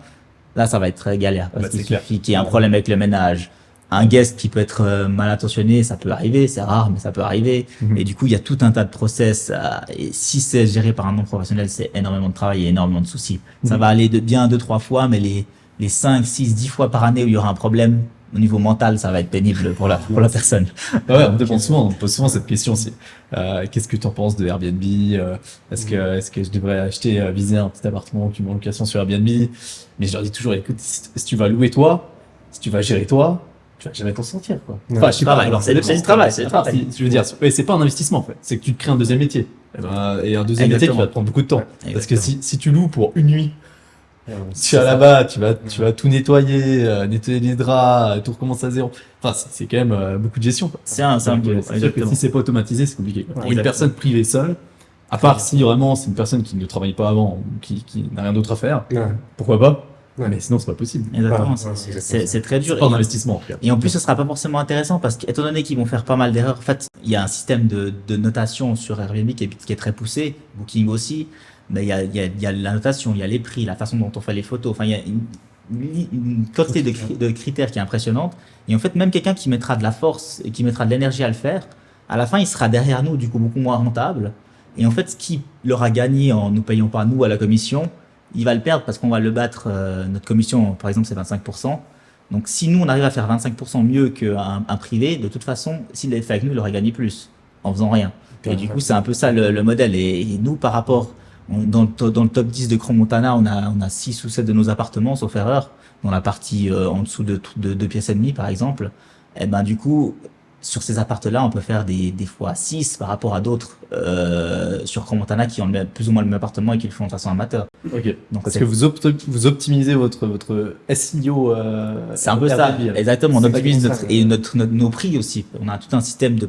là ça va être très galère parce qu'il suffit qu'il y ait un problème avec le ménage. Un guest qui peut être mal intentionné, ça peut arriver, c'est rare, mais ça peut arriver. Et du coup, il y a tout un tas de process. Et si c'est géré par un non-professionnel, c'est énormément de travail et énormément de soucis. Ça va aller de bien 2-3 fois, mais les 5, 6, 10 fois par année où il y aura un problème, au niveau mental, ça va être pénible pour la personne. Ouais, on pose souvent cette question aussi. Qu'est-ce que tu en penses de Airbnb? Est-ce que je devrais viser un petit appartement qui met en location sur Airbnb? Mais je leur dis toujours, écoute, si tu vas louer toi, si tu vas gérer toi, tu vas jamais t'en sortir, quoi. Enfin, je sais pas, alors c'est du travail, c'est du travail. Je veux dire, c'est pas un investissement, en fait. C'est que tu te crées un deuxième métier. Et un deuxième métier qui va te prendre beaucoup de temps. Ouais, parce que si tu loues pour une nuit, Tu vas là-bas, tu vas tout nettoyer, nettoyer les draps, tout recommencer à zéro. Enfin, c'est quand même beaucoup de gestion, quoi. C'est un Donc, boulot, c'est sûr que exactement. si c'est pas automatisé, c'est compliqué, quoi. Ouais, Pour une exactement. personne privée seule, à part si vraiment c'est une personne qui ne travaille pas avant, ou qui n'a rien d'autre à faire, Ouais. pourquoi pas? Ouais. Mais sinon, c'est pas possible. Exactement, Ouais, c'est très dur. C'est pas Et- d'investissement, en tout cas. Et en plus, ce sera pas forcément intéressant parce qu'étant donné qu'ils vont faire pas mal d'erreurs, en fait, il y a un système de notation sur Airbnb qui est très poussé, Booking aussi, mais il y a la notation, il y a les prix, la façon dont on fait les photos, enfin, il y a une quantité de critères qui est impressionnante. Et en fait, même quelqu'un qui mettra de la force et qui mettra de l'énergie à le faire, à la fin, il sera derrière nous, du coup, beaucoup moins rentable. Et en fait, ce qui leur a gagné en nous payant pas nous à la commission, il va le perdre parce qu'on va le battre. Notre commission, par exemple, c'est 25%. Donc, si nous, on arrive à faire 25% mieux qu'un privé, de toute façon, s'il l'avait fait avec nous, il aurait gagné plus en faisant rien. Et du coup, c'est un peu ça le modèle. Et nous, par rapport, dans le top 10 de Cran Montana, on a 6 ou 7 de nos appartements, sauf erreur, dans la partie en dessous de 2 pièces et demie, par exemple. Et ben, du coup, sur ces appartements-là, on peut faire des fois 6 par rapport à d'autres sur Cran Montana qui ont plus ou moins le même appartement et qui le font de façon amateur. Ok. Donc, Parce c'est- que vous optimisez votre SEO. C'est un peu ça, Airbnb, alors. exactement. On C'est optimise exactement ça, nos prix aussi. On a tout un système de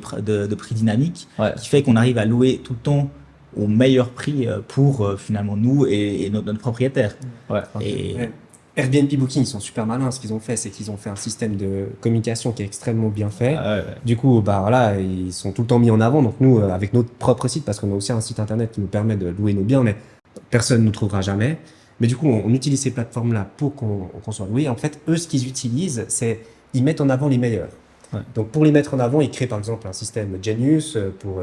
prix dynamique Ouais. qui fait qu'on arrive à louer tout le temps au meilleur prix pour finalement nous et notre propriétaire. Ouais. Et Ouais. Airbnb Booking, ils sont super malins. Ce qu'ils ont fait, c'est qu'ils ont fait un système de communication qui est extrêmement bien fait. Ah ouais, ouais. Du coup, bah voilà, ils sont tout le temps mis en avant. Donc nous, avec notre propre site, parce qu'on a aussi un site internet qui nous permet de louer nos biens, mais personne ne nous trouvera jamais. Mais du coup, on utilise ces plateformes-là pour qu'on soit loué. En fait, eux, ce qu'ils utilisent, c'est ils mettent en avant les meilleurs. Ouais. Donc pour les mettre en avant, ils créent par exemple un système Genius pour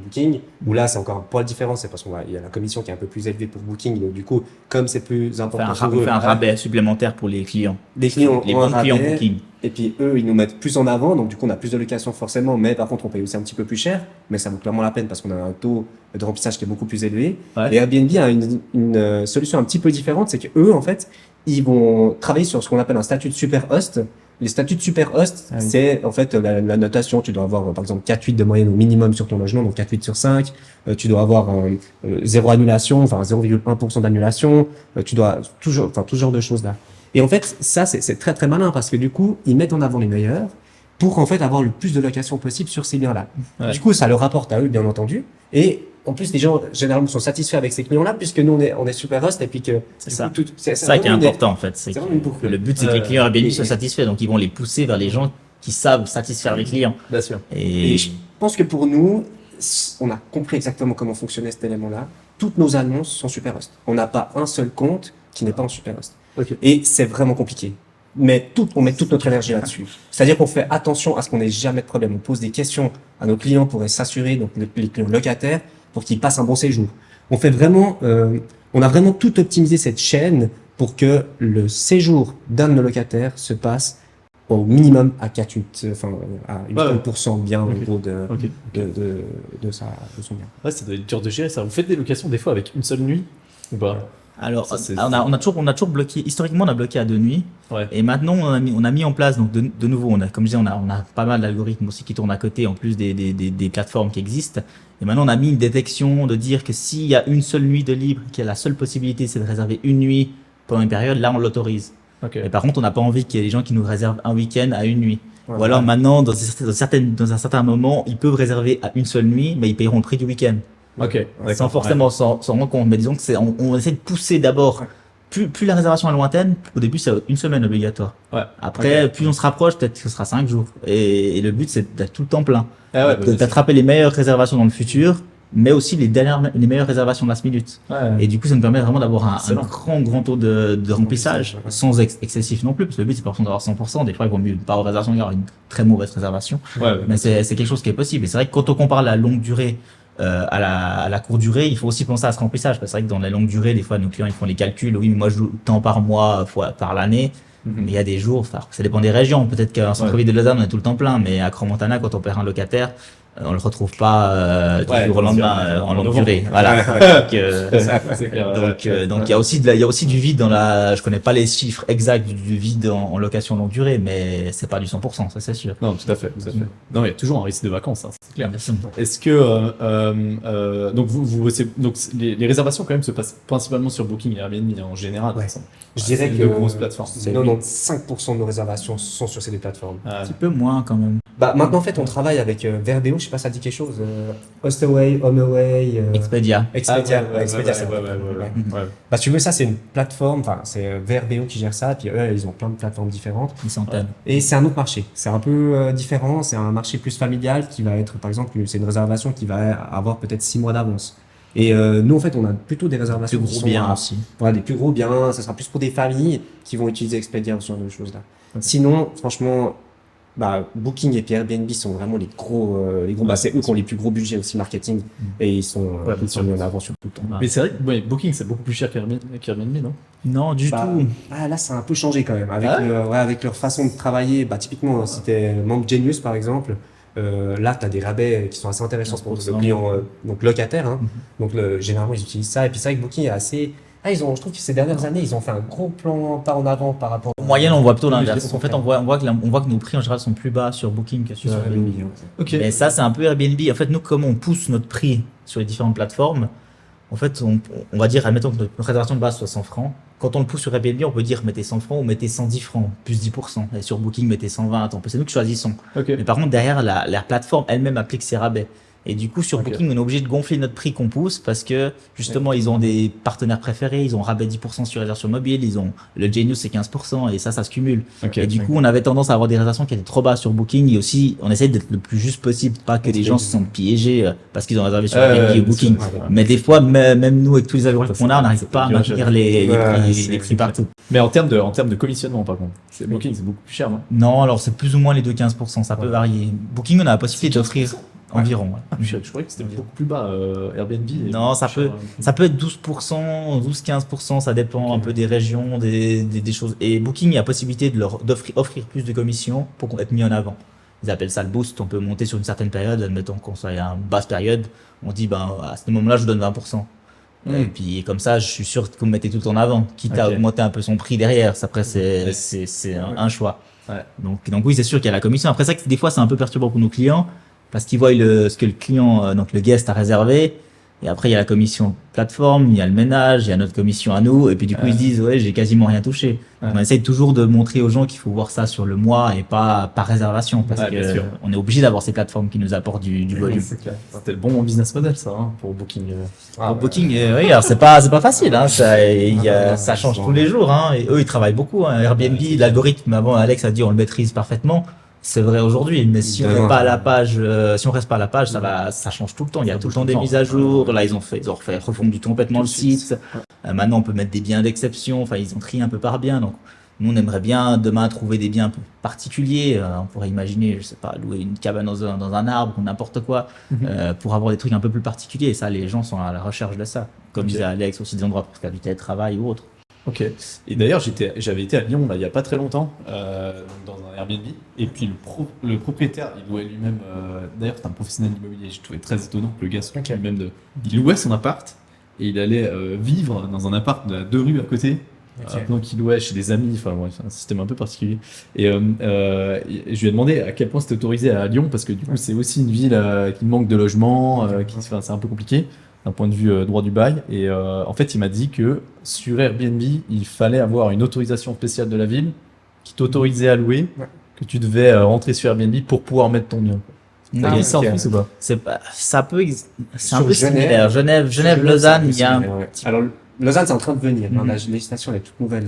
Booking. Où là, c'est encore un poil différent, c'est parce qu'il y a la commission qui est un peu plus élevée pour Booking. Donc du coup, comme c'est plus important, pour on eux, fait un rabais supplémentaire pour les clients. les clients Les ont un bons clients rabais. Booking. Et puis eux, ils nous mettent plus en avant, donc du coup on a plus de locations forcément, mais par contre on paye aussi un petit peu plus cher, mais ça vaut clairement la peine parce qu'on a un taux de remplissage qui est beaucoup plus élevé. Ouais. Et Airbnb a une solution un petit peu différente, c'est que eux en fait, ils vont travailler sur ce qu'on appelle un statut de super host. Les statuts de super host, Ah oui. c'est en fait la notation, tu dois avoir par exemple 4,8 de moyenne au minimum sur ton logement, donc 4,8 sur 5, tu dois avoir zéro annulation, enfin 0,1% d'annulation, tu dois toujours, enfin tout ce genre de choses là. Et en fait, ça, c'est très très malin parce que du coup, ils mettent en avant les meilleurs pour en fait avoir le plus de locations possible sur ces biens-là. Ouais. Du coup, ça leur rapporte à eux, bien entendu. Et en plus, les gens généralement sont satisfaits avec ces clients-là puisque nous, on est super host et puis que C'est du ça. coup, C'est ça qui est vraiment une- important en fait. C'est c'est que vraiment une boucle. le but, c'est que les clients Airbnb et- soient satisfaits. Donc, ils vont les pousser vers les gens qui savent satisfaire les clients. Bien sûr. Et Et je pense que pour nous, on a compris exactement comment fonctionnait cet élément-là. Toutes nos annonces sont super host. On n'a pas un seul compte qui n'est pas en super host. Ok. Et c'est vraiment compliqué. Mais on met toute notre énergie là-dessus. C'est-à-dire qu'on fait attention à ce qu'on n'ait jamais de problème. On pose des questions à nos clients pour s'assurer, donc les clients locataires, pour qu'ils passent un bon séjour. On fait vraiment, on a vraiment tout optimisé cette chaîne pour que le séjour d'un de nos locataires se passe au minimum à 4,8, enfin, à 80% bien Ok. au niveau de son bien. Ouais, ça doit être dur de gérer ça. Vous faites des locations des fois avec une seule nuit ou pas? alors, Ça, c'est- on a toujours bloqué. Historiquement, on a bloqué à 2 nuits. Ouais. Et maintenant, on a mis en place, donc de nouveau, comme je disais, on a pas mal d'algorithmes aussi qui tournent à côté, en plus des plateformes qui existent. Et maintenant, on a mis une détection de dire que s'il y a une seule nuit de libre, qu'il y a la seule possibilité, c'est de réserver une nuit pendant une période, là, on l'autorise. Ok. Et par contre, on n'a pas envie qu'il y ait des gens qui nous réservent un week-end à une nuit. Ouais. Ou alors maintenant, dans un certain moment, ils peuvent réserver à une seule nuit, mais ils paieront le prix du week-end. Ok. D'accord. Sans forcément s'en rendre compte. Mais disons que on essaie de pousser d'abord. Ouais. Plus la réservation est lointaine, au début c'est une semaine obligatoire. Ouais. Après, Ok. plus on se rapproche, peut-être que ce sera 5 jours. Et le but c'est d'être tout le temps plein. Ah ouais, bah, D'attraper les meilleures réservations dans le futur, mais aussi les meilleures réservations last minute. ouais. Et du coup, ça nous permet vraiment d'avoir un Excellent. grand taux de remplissage, Ouais. sans excessif non plus, parce que le but c'est pas forcément d'avoir 100%. Des fois, il vaut mieux pas avoir réservation, il y aura une très mauvaise réservation. Ouais, Mais c'est quelque chose qui est possible. Et c'est vrai que quand on compare la longue durée à la courte durée, il faut aussi penser à ce remplissage. Parce que c'est vrai que dans la longue durée, des fois, nos clients ils font les calculs. Oui, mais moi, je loue tant par mois, fois par l'année. Mhm. Mais il y a des jours, enfin, ça dépend des régions. Peut-être qu'en centre-ville de Lausanne, on est tout le temps plein. Mais à Crans-Montana, quand on perd un locataire, on le retrouve pas du Ouais, jour au bien sûr, lendemain en longue novembre. durée. Voilà. C'est clair. Donc il y a aussi du vide dans la. Je connais pas les chiffres exacts du vide en location longue durée, mais c'est pas du 100%, ça c'est sûr. Non, tout à fait. Non, il y a toujours un risque de vacances, hein, c'est clair. Merci. Est-ce que donc donc les réservations quand même se passent principalement sur Booking et Airbnb en général. Ouais. de toute façon. Je dirais c'est que deux grosses plateformes. 95% de nos réservations sont sur ces deux plateformes. Un petit peu moins quand même. Bah, maintenant, en fait, on travaille avec Verbeo, je sais pas si ça dit quelque chose. Hostaway, HomeAway, Expedia. Expedia. ouais, Expedia, c'est ouais. Bah, si tu veux, ça, c'est une plateforme, enfin, c'est Verbeo qui gère ça, puis eux, ils ont plein de plateformes différentes. Une centaine. Et c'est un autre marché. C'est un peu différent. C'est un marché plus familial qui va être, par exemple, c'est une réservation qui va avoir peut-être 6 mois d'avance. Et nous, en fait, on a plutôt des réservations Plus qui gros sont bien à- aussi. voilà, des plus gros biens. Ça sera plus pour des familles qui vont utiliser Expedia ou ce genre de choses-là. Sinon, franchement, bah, Booking et puis Airbnb sont vraiment les gros. Bah, c'est eux qui ont les plus gros budgets aussi marketing. Et ils sont mis en avant sur tout le temps. Mais c'est vrai que Booking c'est beaucoup plus cher qu'Airbnb, non? Non, du Bah, tout. là, ça a un peu changé quand même. Avec, Ah avec leur façon de travailler, bah, typiquement, si t'es membre Genius, par exemple, là, tu as des rabais qui sont assez intéressants pour le 15%. client donc locataire. Hein. Donc, généralement, ils utilisent ça. Et puis, c'est vrai que Booking est assez. Je trouve que ces dernières années, ils ont fait un gros plan pas en avant par rapport En moyenne, on voit plutôt Oui, l'inverse. je En fait, on voit que nos prix en général sont plus bas sur Booking que sur sur Airbnb. Airbnb. Ok. Mais ça, c'est un peu Airbnb. En fait, nous, comme on pousse notre prix sur les différentes plateformes, en fait, on va dire, admettons que notre réservation de base soit 100 francs. Quand on le pousse sur Airbnb, on peut dire mettez 100 francs ou mettez 110 francs, plus 10%. Et sur Booking, mettez 120. C'est nous qui choisissons. Ok. Mais par contre, derrière, la plateforme elle-même applique ses rabais. Et du coup, sur Ok. Booking, on est obligé de gonfler notre prix qu'on pousse parce que, justement, ils ont des partenaires préférés, ils ont rabais 10% sur réservation mobile, ils ont le Genius, c'est 15%, et ça se cumule. Ok. Et du coup, on avait tendance à avoir des réservations qui étaient trop bas sur Booking, et aussi, on essaie d'être le plus juste possible, pas que les gens se sentent piégés parce qu'ils ont réservé sur Airbnb ou Booking. bien sûr. Mais des fois, même nous, avec tous les algorithmes Ça, qu'on a, on c'est n'arrive pas à dur à maintenir gérer. les prix partout. Mais en termes de commissionnement, par contre, Booking, c'est beaucoup plus cher, non? Non, alors c'est plus ou moins les 2-15%, ça peut varier. Booking, on a la possibilité d'offrir environ. Ouais. Je croyais que c'était beaucoup plus bas, Airbnb. est Non, beaucoup ça plus peut, cher, ça peut être 12%, 12-15%, ça dépend un peu des régions, des choses. Et Booking, il y a possibilité offrir plus de commissions pour être mis en avant. Ils appellent ça le boost, on peut monter sur une certaine période, admettons qu'on soit à une basse période, on dit, à ce moment-là, je vous donne 20%. Et puis, comme ça, je suis sûr que vous mettez tout en avant, quitte à Ok. augmenter un peu son prix derrière. Après, c'est un choix. Ouais. Donc oui, c'est sûr qu'il y a la commission. Après ça, des fois, c'est un peu perturbant pour nos clients, parce qu'ils voient ce que le client, donc le guest a réservé, et après il y a la commission plateforme, il y a le ménage, il y a notre commission à nous, et puis du coup ils se disent ouais, j'ai quasiment rien touché. Ouais. On essaye toujours de montrer aux gens qu'il faut voir ça sur le mois et pas par réservation, parce Ouais, bien que sûr. on est obligé d'avoir ces plateformes qui nous apportent du volume. C'est clair. C'était le bon business model, ça, hein, pour Booking. Pour Booking, oui, alors c'est pas facile, hein, ça change tous les jours, hein, et eux ils travaillent beaucoup, hein. Airbnb, l'algorithme, avant Alex a dit on le maîtrise parfaitement. C'est vrai aujourd'hui, mais si on Demain. n'est pas à la page, si on reste pas à la page, ça change tout le temps. Il y a tout le temps des mises à jour. Là, ils ont refondu complètement le site. Maintenant, on peut mettre des biens d'exception. Enfin, ils ont trié un peu par bien. Donc, nous, on aimerait bien demain trouver des biens un peu particuliers. On pourrait imaginer, je sais pas, louer une cabane dans un arbre ou n'importe quoi, pour avoir des trucs un peu plus particuliers. Et ça, les gens sont à la recherche de ça. Comme disait Alex, aussi des endroits pour faire du télétravail ou autre. Ok. Et d'ailleurs, j'avais été à Lyon là, il y a pas très longtemps, dans un Airbnb. Et puis le propriétaire, il louait lui-même. D'ailleurs, c'est un professionnel immobilier. Je trouvais très étonnant que le gars soit lui-même il louait son appart et il allait vivre dans un appart de 2 rues à côté. Donc il louait chez des amis. Enfin, ouais, c'est un système un peu particulier. Et je lui ai demandé à quel point c'était autorisé à Lyon parce que du coup, c'est aussi une ville qui manque de logements. C'est un peu compliqué d'un point de vue droit du bail. Et en fait, il m'a dit que sur Airbnb, il fallait avoir une autorisation spéciale de la ville qui t'autorisait à louer, que tu devais rentrer sur Airbnb pour pouvoir mettre ton bien. T'as dit ça en France ou pas? C'est un peu Sur similaire. Genève, Lausanne, il y a un Alors, Lausanne, c'est en train de venir. La législation, elle est toute nouvelle.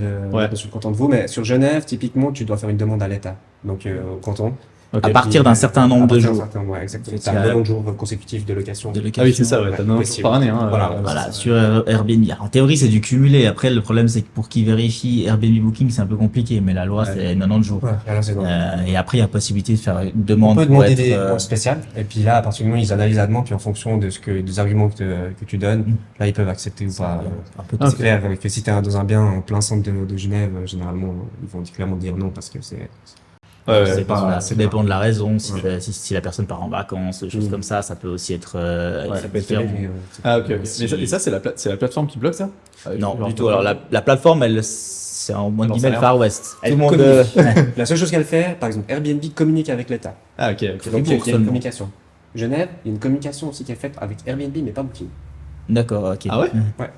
Je suis content de vous. Mais sur Genève, typiquement, tu dois faire une demande à l'État. Donc, au canton. Ok. à partir d'un certain nombre de jours. Ouais, exactement. C'est T'as un nombre de jours consécutifs de location. Ah oui, c'est ça, ouais, t'as 90 possible. jours par année. Hein, Voilà, sur Airbnb. En théorie, c'est du cumulé. Après, le problème, c'est que pour qui vérifie Airbnb Booking, c'est un peu compliqué, mais la loi, c'est 90 jours. Ouais, alors c'est bon. Et après, il y a possibilité de faire une On demande peut pour demander être, des demandes spéciales. Et puis là, à partir du moment où ils analysent la demande, puis en fonction de des arguments que tu donnes, là, ils peuvent accepter ou pas. un peu C'est clair que si t'es dans un bien en plein centre de Genève, généralement, ils vont clairement dire non parce que c'est Ouais, Ça ouais, dépend, pas- ça c'est dépend de la raison. Si, Ouais. si la personne part en vacances, des choses comme ça peut aussi être Ça peut être différent. élevé, Ah, ok. Si- Et ça, c'est la plateforme qui bloque ça? Non, Genre, du tout. Alors la plateforme, c'est en moins de J'en sais guillemets le rien. Far West. Elle Tout le monde. communique. La seule chose qu'elle fait, par exemple, Airbnb communique avec l'État. Ah, ok. Donc il y a Fribourg une seulement. communication. Genève, il y a une communication aussi qui est faite avec Airbnb, mais pas Booking. D'accord, ok. Ah ouais? Ouais.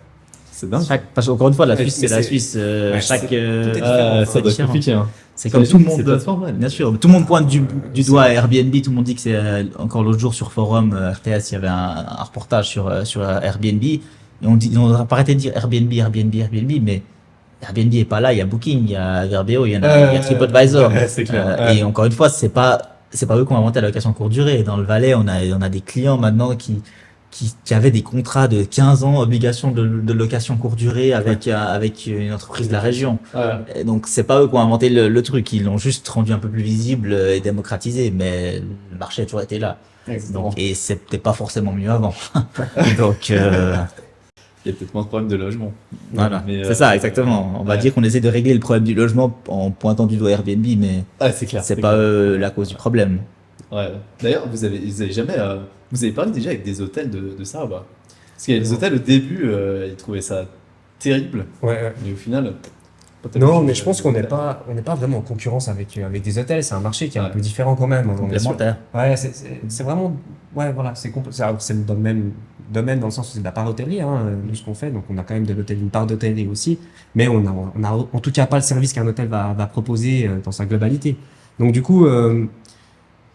C'est dingue. Parce qu'encore une fois, la Ouais, Suisse, mais c'est la c'est- Suisse. ouais, Chaque. tout est différent. Ah, ça doit être différent. compliqué. Hein. C'est comme tout le monde. Ces plateformes, ouais. Bien sûr, tout le monde pointe du doigt à Airbnb. Tout le monde dit que c'est encore l'autre jour sur forum RTS, il y avait un reportage sur Airbnb et on n'a pas arrêté de dire Airbnb, mais Airbnb est pas là. Il y a Booking, il y a Vrbo, il y a TripAdvisor. Ouais, c'est clair. Ouais. Et encore une fois, c'est pas eux qui ont inventé la location courte durée. Dans le Valais, on a des clients maintenant qui avaient des contrats de 15 ans, obligation de location courte durée avec une entreprise de la région. Ouais. Et donc c'est pas eux qui ont inventé le truc, ils l'ont juste rendu un peu plus visible et démocratisé, mais le marché a toujours été là. Exactement. Donc, et c'était pas forcément mieux avant. Donc Il y a peut-être moins de problèmes de logement. voilà, Mais, c'est ça exactement. On va ouais. dire qu'on essaie de régler le problème du logement en pointant du doigt Airbnb, mais Ah, c'est clair. c'est pas la cause du problème. Ouais. D'ailleurs, vous avez jamais, vous avez parlé déjà avec des hôtels de ça ou pas? Parce qu'il y a des hôtels au début, ils trouvaient ça terrible, Ouais. mais au final. pas tellement Non, de- mais je pense qu'on n'est pas vraiment en concurrence avec des hôtels. C'est un marché qui est un Ouais. peu différent quand même. On est sur- Complémentaire. Ouais, c'est vraiment. Ouais, voilà, c'est dans le même domaine dans le sens où c'est de la part hôtellerie, hein, nous, ce qu'on fait. Donc, on a quand même une part d'hôtellerie aussi. Mais on a en tout cas pas le service qu'un hôtel va proposer dans sa globalité. Donc, du coup,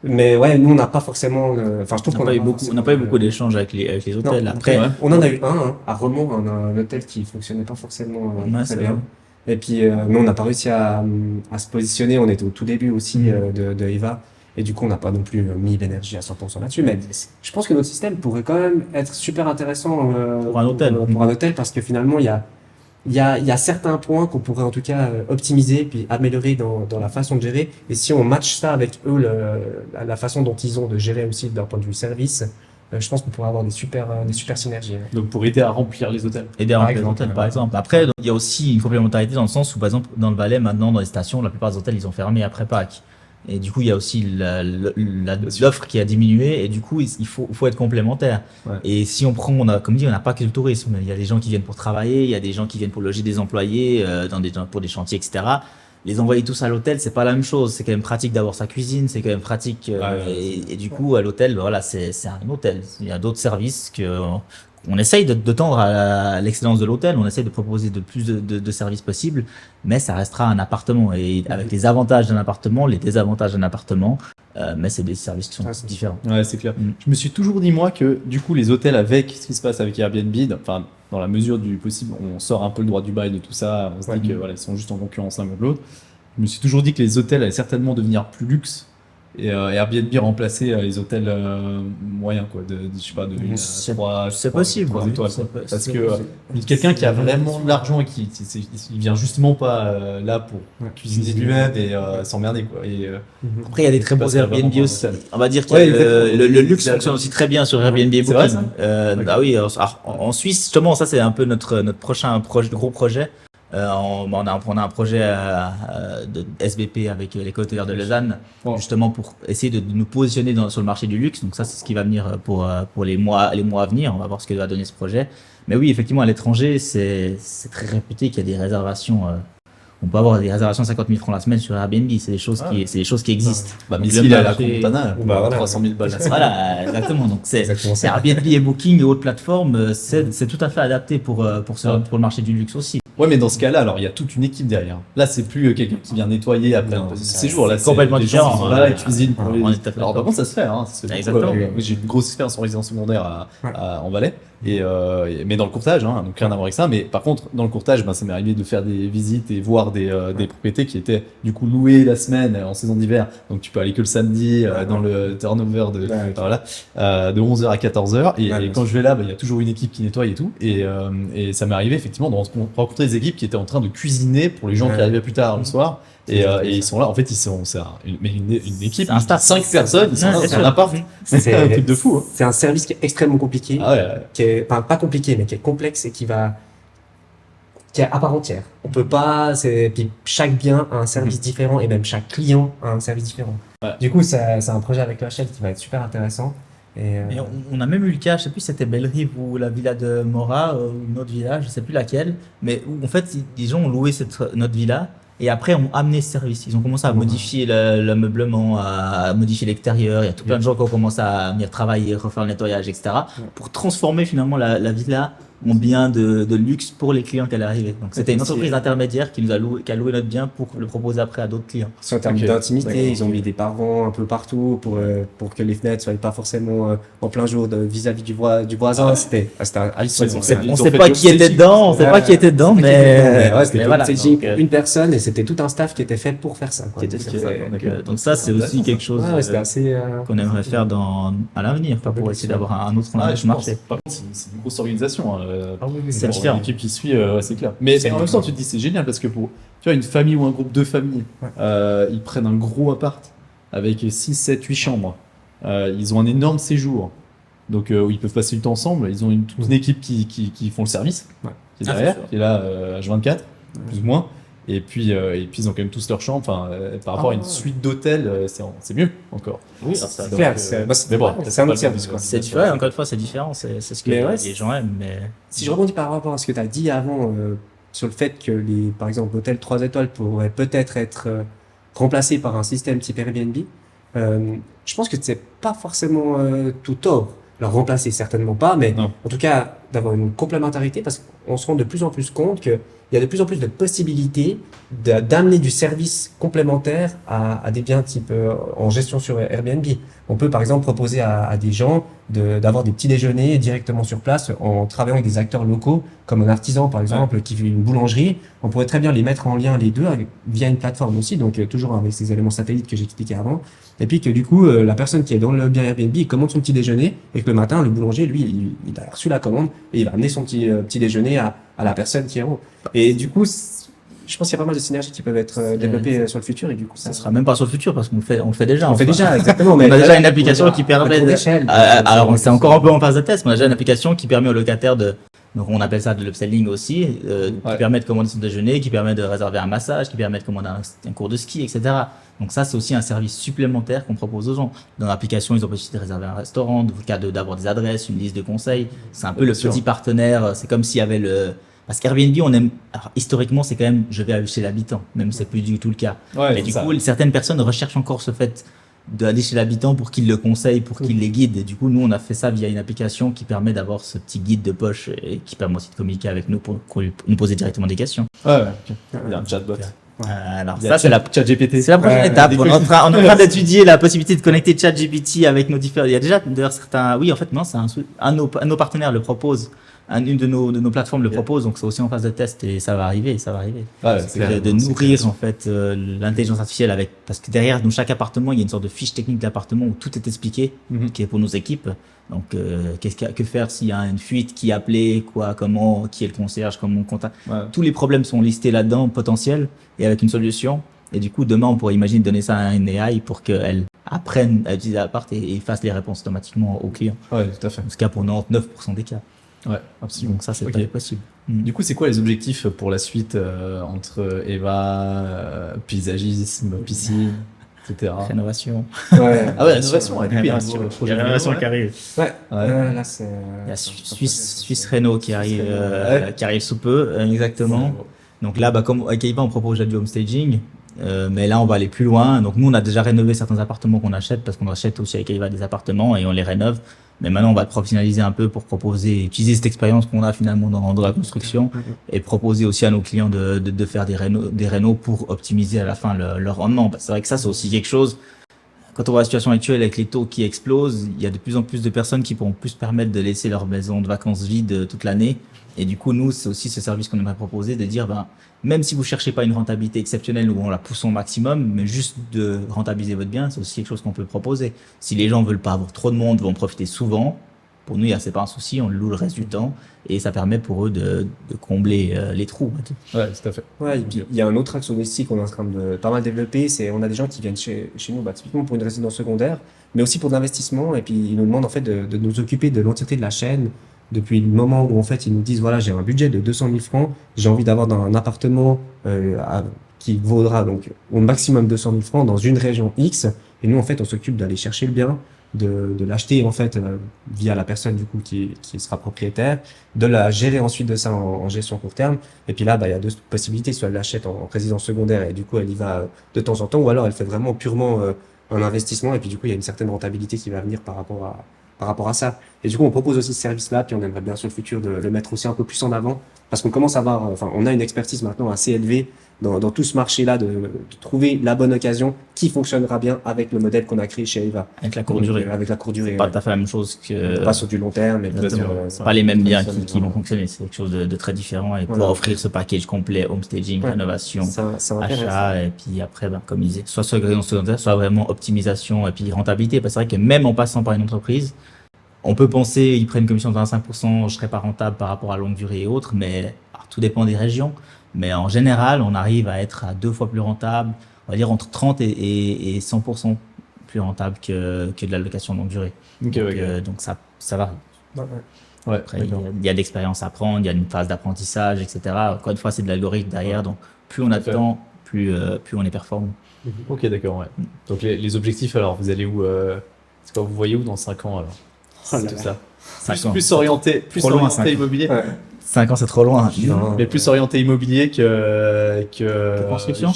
mais ouais, nous, on n'a pas forcément. Enfin, je trouve On qu'on n'a pas eu beaucoup, forcément- on n'a pas eu beaucoup d'échanges avec les hôtels. Non, Après, ouais. on en a eu un, hein, à Remont, un hôtel qui fonctionnait pas forcément Ouais, très c'est bien. vrai. Et puis, nous, on n'a pas réussi à se positionner. On était au tout début aussi de Eva. Et du coup, on n'a pas non plus mis l'énergie à 100% là-dessus. Mais je pense que notre système pourrait quand même être super intéressant Pour un hôtel. pour un hôtel parce que finalement, il y a certains points qu'on pourrait en tout cas optimiser puis améliorer dans la façon de gérer. Et si on match ça avec eux, la façon dont ils ont de gérer aussi d'un point de vue service, je pense qu'on pourrait avoir des super synergies. Hein. Donc pour aider à remplir les hôtels. aider à Par remplir les exemple, hôtels, par exemple. Après, il y a aussi une complémentarité dans le sens où, par exemple, dans le Valais, maintenant, dans les stations, la plupart des hôtels, ils ont fermé après Pâques. Et du coup, il y a aussi l'offre qui a diminué et du coup, il faut être complémentaire. Ouais. Et si on prend, comme dit, on n'a pas que le tourisme. Il y a des gens qui viennent pour travailler, il y a des gens qui viennent pour loger des employés pour des chantiers, etc. Les envoyer tous à l'hôtel, c'est pas la même chose. C'est quand même pratique d'avoir sa cuisine, c'est quand même pratique. Et du coup, à l'hôtel, voilà, c'est un hôtel. Il y a d'autres services on essaye de tendre à l'excellence de l'hôtel, on essaye de proposer de plus de services possibles, mais ça restera un appartement. Et avec les avantages d'un appartement, les désavantages d'un appartement, mais c'est des services qui sont c'est différents. Ouais, c'est clair. Mm. Je me suis toujours dit, moi, que du coup, les hôtels, avec ce qui se passe avec Airbnb, enfin, dans la mesure du possible, on sort un peu le droit du bail de tout ça, on se dit que voilà, ils sont juste en concurrence l'un contre l'autre. Je me suis toujours dit que les hôtels allaient certainement devenir plus luxe et Airbnb remplacer les hôtels moyens, quoi, je sais pas, de une à C'est- trois- c'est trois- possible, trois oui. étoiles, C'est quoi. po- Parce c'est que possible. quelqu'un qui a vraiment de l'argent et il vient justement pas là pour cuisiner lui-même et s'emmerder, quoi. Et, Après, il y a des très beaux passer vraiment Airbnb dans aussi. l'hôtel. On va dire que Ouais, exactement. le luxe fonctionne aussi très bien sur Airbnb et C'est vrai, Booking. ça Ah oui, alors, en Suisse, justement, ça c'est un peu notre prochain gros projet. On a un projet de SBP avec l'école hôtelière de Lausanne, Wow. justement pour essayer de nous positionner sur le marché du luxe. Donc ça, c'est ce qui va venir pour les mois à venir. On va voir ce que va donner ce projet. Mais oui, effectivement, à l'étranger, c'est très réputé qu'il y a des réservations. On peut avoir des réservations de 50 000 francs la semaine sur Airbnb. C'est des choses qui existent. bah, mais Donc, s'il le est à la marché- Montana, Bah, voilà. 300 000 balles la semaine. Voilà, exactement. Donc c'est Exactement ça. Airbnb et Booking et autres plateformes, c'est tout à fait adapté pour le marché du luxe aussi. Ouais, mais dans ce cas-là, alors il y a toute une équipe derrière. Là, c'est plus quelqu'un qui vient nettoyer après Non, un c'est séjour. Là, c'est complètement des différent, gens qui sont hein. là, ils cuisinent pour les. On est tout à fait Alors, par d'accord. contre, ça se fait. Hein, ça se fait beaucoup. Exactement. Moi, j'ai une grosse expérience en résidence secondaire en Valais, mais dans le courtage, hein, donc rien à voir avec ça. Mais par contre, dans le courtage, ben, ça m'est arrivé de faire des visites et voir des propriétés qui étaient du coup louées la semaine en saison d'hiver. Donc tu peux aller que le samedi dans le turnover de 11h à 14h. Et quand je vais là, ben, il y a toujours une équipe qui nettoie et tout. Et ça m'est arrivé effectivement de rencontrer des équipes qui étaient en train de cuisiner pour les gens qui arrivaient plus tard le soir. Et ils sont là, en fait, c'est une équipe, C'est un staff. 5 personnes, ils sont Ouais, là bien dans un sûr. appart. C'est un truc de fou. Hein. C'est un service qui est extrêmement compliqué, Ah ouais, qui est, enfin, pas compliqué, mais qui est complexe et qui va qui est à part entière. On peut pas, puis chaque bien a un service différent et même chaque client a un service différent. Ouais. Du coup, c'est un projet avec la chaîne qui va être super intéressant. Et on a même eu le cas, je sais plus si c'était Bellerive ou la villa de Mora, ou une autre villa, je sais plus laquelle, mais où en fait, les gens ont loué notre villa et après ont amené ce service. Ils ont commencé à modifier l'ameublement, à modifier l'extérieur. Il y a tout plein de gens qui ont commencé à venir travailler, refaire le nettoyage, etc. pour transformer finalement la villa en bien de luxe pour les clients qui allaient arriver. Donc c'était une entreprise intermédiaire qui qui a loué notre bien pour le proposer après à d'autres clients. En termes Ok. d'intimité, D'accord. ils ont mis des paravents un peu partout pour que les fenêtres soient pas forcément en plein jour vis-à-vis du voisin. C'était hallucinant. Ouais, On Ils sait ont pas fait qui était dedans, on sait pas qui était dedans, mais ouais, c'était voilà. staging Donc, pour une personne et c'était tout un staff qui était fait pour faire ça. Quoi. qui était Donc, fait ça. c'était- Donc ça, c'est aussi quelque chose Ouais, c'était assez. qu'on aimerait faire à l'avenir, pour essayer d'avoir un autre Ah, marché. je pense. Par contre, c'est une grosse organisation. Hein. C'est Pour différent. l'équipe qui suit, c'est clair. Mais C'est en même temps, tu te dis, c'est génial parce que pour tu vois, une famille ou un groupe de familles, ils prennent un gros appart avec 6, 7, 8 chambres. Ils ont un énorme séjour. Donc, où ils peuvent passer du temps ensemble. Ils ont toute une équipe qui font le service, Ouais. qui est Ah, derrière, c'est sûr. qui est là H24, plus ou moins. Et puis, ils ont quand même tous leur chambre. Enfin, par rapport à une suite d'hôtels, c'est mieux encore. Oui, C'est clair. mais bon, c'est un pas autre service. le- Quoi. c'est différent, encore une fois, c'est différent, c'est ce que Mais ouais, les gens aiment. Mais Si je rebondis par rapport à ce que tu as dit avant sur le fait que par exemple, l'hôtel 3 étoiles pourrait peut-être être remplacé par un système type Airbnb, je pense que c'est pas forcément tout tort. Alors remplacer certainement pas, mais Non. en tout cas d'avoir une complémentarité parce qu'on se rend de plus en plus compte qu'il y a de plus en plus de possibilités d'amener du service complémentaire à des biens type en gestion sur Airbnb. On peut par exemple proposer à des gens d'avoir des petits déjeuners directement sur place en travaillant avec des acteurs locaux, comme un artisan par exemple qui fait une boulangerie. On pourrait très bien les mettre en lien les deux via une plateforme aussi, donc toujours avec ces éléments satellites que j'expliquais avant. Et puis que du coup, la personne qui est dans le bien Airbnb, il commande son petit déjeuner et que le matin, le boulanger, lui, il a reçu la commande et il va amener son petit déjeuner à la personne qui est en haut. Et du coup, je pense qu'il y a pas mal de synergies qui peuvent être développées sur le futur et du coup, ça sera même pas sur le futur parce qu'on le fait déjà. on fait enfin. déjà, exactement. On a déjà une à application qui permet grande de. échelle. Alors, c'est encore un peu en phase de test, mais on a déjà une application qui permet aux locataires de. Donc, on appelle ça de l'upselling aussi, qui permet de commander son déjeuner, qui permet de réserver un massage, qui permet de commander un cours de ski, etc. Donc, ça, c'est aussi un service supplémentaire qu'on propose aux gens. Dans l'application, ils ont possibilité de réserver un restaurant, dans le cas d'avoir des adresses, une liste de conseils. C'est un peu le petit partenaire. C'est comme s'il y avait le. Parce qu'Airbnb, on aime. Alors, historiquement, c'est quand même je vais chez l'habitant, même si c'est plus du tout le cas. Ouais, Mais c'est du ça. coup, certaines personnes recherchent encore ce fait d'aller chez l'habitant pour qu'il le conseille, pour qu'il les guide. Et du coup, nous, on a fait ça via une application qui permet d'avoir ce petit guide de poche et qui permet aussi de communiquer avec nous pour nous poser directement des questions. Ouais, ok. Il y a un chatbot. Alors Il y a ça, c'est la ChatGPT. c'est la prochaine Ouais, étape. On est en train d'étudier la possibilité de connecter ChatGPT avec nos différents. Il y a déjà d'ailleurs certains. Oui, en fait, non, c'est un de nos partenaires le propose. Une de nos plateformes le propose, donc c'est aussi en phase de test et ça va arriver, ça va arriver. Ouais, c'est clair. De nourrir en fait l'intelligence artificielle avec parce que derrière dans chaque appartement il y a une sorte de fiche technique de l'appartement où tout est expliqué qui est pour nos équipes. Donc que faire s'il y a une fuite, qui appeler, quoi, comment, qui est le concierge, comment on contacte. Ouais. Tous les problèmes sont listés là-dedans potentiels et avec une solution. Et du coup demain on pourrait imaginer donner ça à une AI pour qu'elle apprenne à utiliser l'appart et fasse les réponses automatiquement aux clients. Ouais, tout à fait. En ce cas pour 99% des cas. Ouais, absolument. Donc ça c'est Ok. pas possible. Du coup, c'est quoi les objectifs pour la suite entre Eva, paysagisme, piscine, etc. Rénovation. Ouais. Ah ouais, l'innovation, ouais, du coup, il y a un Rénovation. nouveau Il y projet a de rénovation réno, qui arrive. Ouais. Ouais. Là, c'est. Il y a Suisse Renault qui arrive, Ouais. qui arrive sous peu, exactement. Donc là, comme avec Aiva, on propose déjà du home staging, mais là, on va aller plus loin. Donc nous, on a déjà rénové certains appartements qu'on achète parce qu'on achète aussi avec Aiva des appartements et on les rénove. Mais maintenant, on va le professionnaliser un peu pour utiliser cette expérience qu'on a finalement dans la construction et proposer aussi à nos clients de faire des rénaux pour optimiser à la fin leur rendement. Parce que c'est vrai que ça, c'est aussi quelque chose. Quand on voit la situation actuelle avec les taux qui explosent, il y a de plus en plus de personnes qui pourront plus se permettre de laisser leur maison de vacances vide toute l'année. Et du coup, nous, c'est aussi ce service qu'on aimerait proposer, de dire, même si vous cherchez pas une rentabilité exceptionnelle où on la pousse au maximum, mais juste de rentabiliser votre bien, c'est aussi quelque chose qu'on peut proposer. Si les gens veulent pas avoir trop de monde, vont en profiter souvent, pour nous, c'est pas un souci, on le loue le reste du temps et ça permet pour eux de combler les trous. Ouais, tout à fait. Ouais, et puis il y a un autre axe aussi qu'on est en train de pas mal développer, c'est on a des gens qui viennent chez nous, typiquement pour une résidence secondaire, mais aussi pour de l'investissement, et puis ils nous demandent en fait de nous occuper de l'entièreté de la chaîne, depuis le moment où en fait ils nous disent voilà, j'ai un budget de 200 000 francs, j'ai envie d'avoir un appartement qui vaudra donc au maximum 200 000 francs dans une région X, et nous en fait on s'occupe d'aller chercher le bien, de l'acheter en fait via la personne du coup qui sera propriétaire, de la gérer ensuite de ça en gestion court terme, et puis là il y a deux possibilités, soit elle l'achète en résidence secondaire et du coup elle y va de temps en temps, ou alors elle fait vraiment purement un investissement, et puis du coup il y a une certaine rentabilité qui va venir par rapport à ça. Et du coup, on propose aussi ce service-là, puis on aimerait bien sur le futur de le mettre aussi un peu plus en avant, parce qu'on commence à avoir, enfin, on a une expertise maintenant assez élevée dans tout ce marché-là de trouver la bonne occasion qui fonctionnera bien avec le modèle qu'on a créé chez Eva. Avec la courte durée. Avec la courte durée. Pas tout à fait la même chose que. Pas sur du long terme, mais Exactement. C'est pas les mêmes biens qui vont fonctionner. C'est quelque chose de très différent, et pouvoir offrir ce package complet, homestaging, rénovation, achat, et puis après, comme il disait, soit sur résidence secondaire, soit vraiment optimisation et puis rentabilité. Parce que c'est vrai que même en passant par une entreprise, on peut penser, ils prennent une commission de 25%, je serais pas rentable par rapport à longue durée et autres, mais tout dépend des régions. Mais en général, on arrive à être à 2 fois plus rentable, on va dire entre 30 et 100% plus rentable que de la location longue durée. Donc ça varie. Après, il y a de l'expérience à prendre, il y a une phase d'apprentissage, etc. Encore une fois, c'est de l'algorithme derrière, donc plus on a de temps, plus on est performant. Ok, d'accord, ouais. Donc les objectifs, alors, vous allez où c'est quoi, vous voyez où dans 5 ans alors? C'est tout ça. Plus orienté immobilier. 5 ans, c'est trop loin. Non, mais plus orienté immobilier que construction.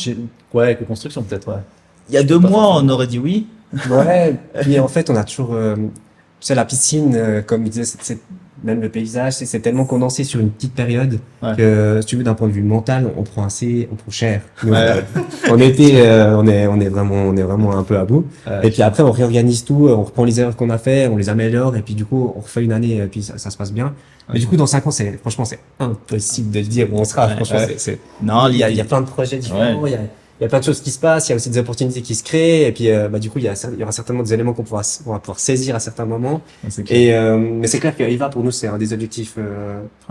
Ouais, que construction peut-être. Ouais. Il y a 2 mois, on aurait dit oui. Ouais. Puis en fait, on a toujours, tu sais, la piscine, comme il disait, même le paysage, c'est tellement condensé sur une petite période que, si tu veux, d'un point de vue mental, on prend cher. Nous, en été, on est vraiment un peu à bout. Et puis après, on réorganise tout, on reprend les erreurs qu'on a fait, on les améliore, et puis du coup, on refait une année, et puis ça se passe bien. Mais du coup, dans 5 ans, franchement, c'est impossible de dire où on sera. Franchement, non, il y a plein de projets différents, il y a plein de choses qui se passent, il y a aussi des opportunités qui se créent, et puis du coup il y aura certainement des éléments qu'on va pouvoir saisir à certains moments. Mais c'est clair que Eva pour nous c'est un des objectifs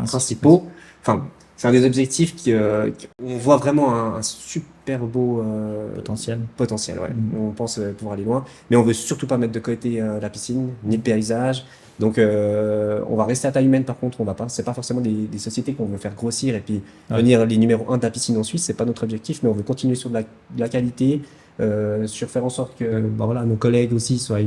principaux. Enfin, c'est un des objectifs on voit vraiment un super beau potentiel. Ouais. On pense pouvoir aller loin, mais on veut surtout pas mettre de côté la piscine ni le paysage. Donc on va rester à taille humaine, par contre c'est pas forcément des sociétés qu'on veut faire grossir et puis venir les numéros 1 de la piscine en Suisse, c'est pas notre objectif, mais on veut continuer sur de la qualité, sur faire en sorte que nos collègues aussi soient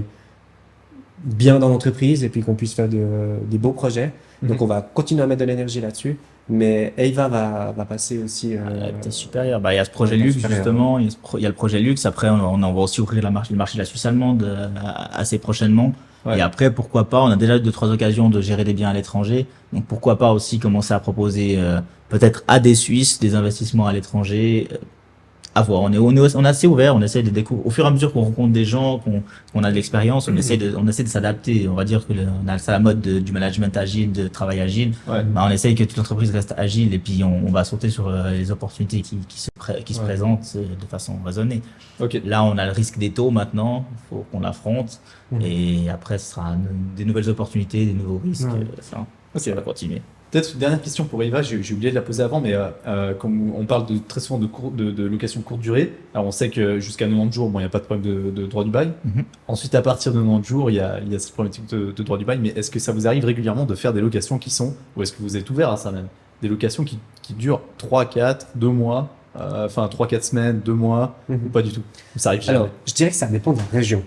bien dans l'entreprise et puis qu'on puisse faire des beaux projets. Donc on va continuer à mettre de l'énergie là-dessus, mais Eva va passer aussi peut-être supérieur. Il y a ce projet luxe justement, il y a le projet luxe, après on va aussi ouvrir le marché de la Suisse allemande assez prochainement. Et après, pourquoi pas, on a déjà eu 2-3 occasions de gérer des biens à l'étranger, donc pourquoi pas aussi commencer à proposer peut-être à des Suisses des investissements à l'étranger. À voir, on est assez ouvert, on essaie de découvrir au fur et à mesure qu'on rencontre des gens, qu'on a de l'expérience, on essaie de s'adapter. On va dire que on a la mode du management agile, de travail agile. On essaie que toute l'entreprise reste agile, et puis on va sauter sur les opportunités qui se présentent de façon raisonnée. Là, on a le risque des taux maintenant, il faut qu'on l'affronte, et après ce sera des nouvelles opportunités, des nouveaux risques. Ça va continuer. Peut-être une dernière question pour Eva, j'ai oublié de la poser avant, mais comme on parle très souvent de location courte durée, alors on sait que jusqu'à 90 jours, il n'y a pas de problème de droit du bail. Ensuite, à partir de 90 jours, il y a cette problématique de droit du bail, mais est-ce que ça vous arrive régulièrement de faire des locations ou est-ce que vous êtes ouvert à ça même? Des locations qui durent 3, 4, 2 mois, 3-4 semaines, 2 mois, ou pas du tout? Ça arrive jamais. Alors, je dirais que ça dépend de la région.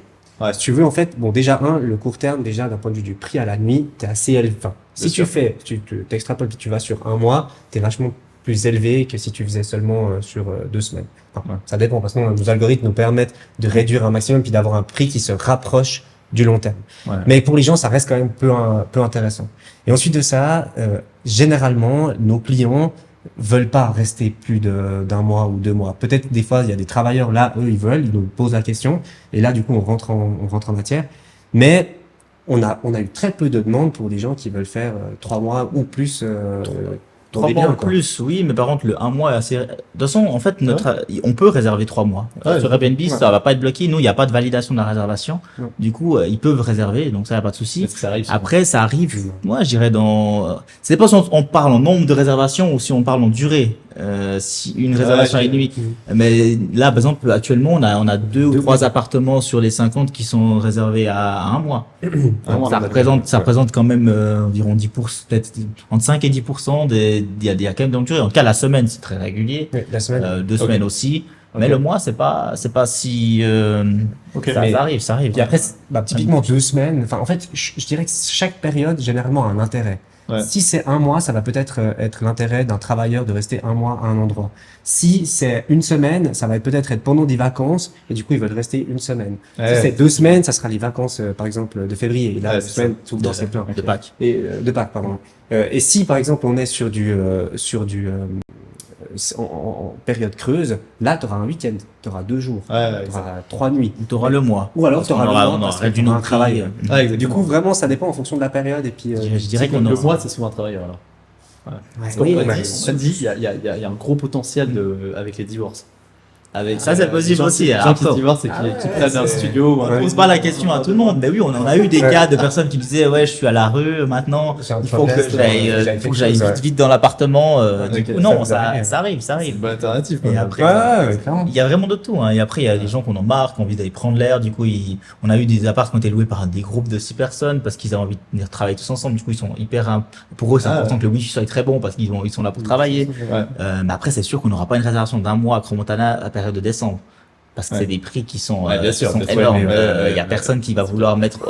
Si tu veux, en fait, déjà, le court terme, déjà, d'un point de vue du prix à la nuit, t'es assez élevé. Enfin, si tu t'extrapoles, tu vas sur un mois, t'es vachement plus élevé que si tu faisais seulement sur 2 semaines. Ça dépend, parce que nos algorithmes nous permettent de réduire un maximum puis d'avoir un prix qui se rapproche du long terme. Mais pour les gens, ça reste quand même peu intéressant. Et ensuite de ça, généralement, nos clients veulent pas rester plus d'un mois ou 2 mois. Peut-être des fois, il y a des travailleurs là, eux, ils nous posent la question, et là, du coup, on rentre en matière. Mais on a eu très peu de demandes pour des gens qui veulent faire 3 mois ou plus. 3 mois ou plus, oui, mais par contre, le 1 mois est assez. De toute façon, en fait, on peut réserver 3 mois. Sur Airbnb, ça va pas être bloqué. Nous, il n'y a pas de validation de la réservation. Du coup, ils peuvent réserver, donc ça n'a pas de souci. Après, ça arrive, moi, je dirais ça dépend si on parle en nombre de réservations ou si on parle en durée. une réservation est limite. Mais là, par exemple, actuellement, on a 2 ou 3 appartements sur les 50 qui sont réservés à 1 mois. Ça représente quand même environ 10%, peut-être entre 5 et 10% il y a quand même de longue durée. En tout cas, la semaine, c'est très régulier. Oui, la semaine. 2 semaines aussi. Mais le mois, c'est pas si ça arrive. Et après, typiquement 2 semaines. Enfin, en fait, je dirais que chaque période généralement a un intérêt. Ouais. Si c'est 1 mois, ça va peut-être être l'intérêt d'un travailleur de rester 1 mois à un endroit. Si c'est 1 semaine, ça va peut-être être pendant des vacances et du coup ils veulent rester 1 semaine. Ouais. Si c'est 2 semaines, ça sera les vacances par exemple de février. Et là, 2 c'est semaines, tout le temps c'est plein. de Pâques. Et de Pâques, pardon. Et si par exemple on est sur du en période creuse, là tu auras un week-end, tu auras 2 jours, tu auras 3 nuits. Tu auras le mois. Ou alors tu auras le mois parce que du tu auras un travail. Du coup, vraiment, vraiment, ça dépend en fonction de la période et puis. je dirais qu'on le aura. mois, c'est souvent un travailleur alors. Oui, On mais- a dit, il y a un gros potentiel avec les divorces. Avec, Ça, c'est possible aussi, Les gens qui se après. divorcent et qui prennent un studio ou un On truc. pose pas la question à tout le monde, mais oui, on en a eu des cas de personnes qui disaient ouais, je suis à la rue maintenant, C'est un il faut que problème, j'aille quelque chose, vite dans l'appartement. Du Ok, coup, non, ça arrive. ça arrive. C'est une bonne alternative. Et quoi. après, clairement. il y a vraiment de tout. Hein. Et après, il y a des gens qui en ont marre, qui ont envie d'aller prendre l'air. Du coup, on a eu des apparts qui ont été loués par des groupes de 6 personnes parce qu'ils avaient envie de venir travailler tous ensemble. Du coup, ils sont pour eux, c'est important que le wifi soit très bon parce qu'ils sont là pour travailler. Ouais. Mais après, c'est sûr qu'on n'aura pas une réservation d'1 mois à Crans-Montana à la période de décembre. Parce que Ouais. c'est des prix qui sont, Ouais, bien sûr, qui sont bien sûr, énormes. mais Il y a personne qui va vouloir mettre,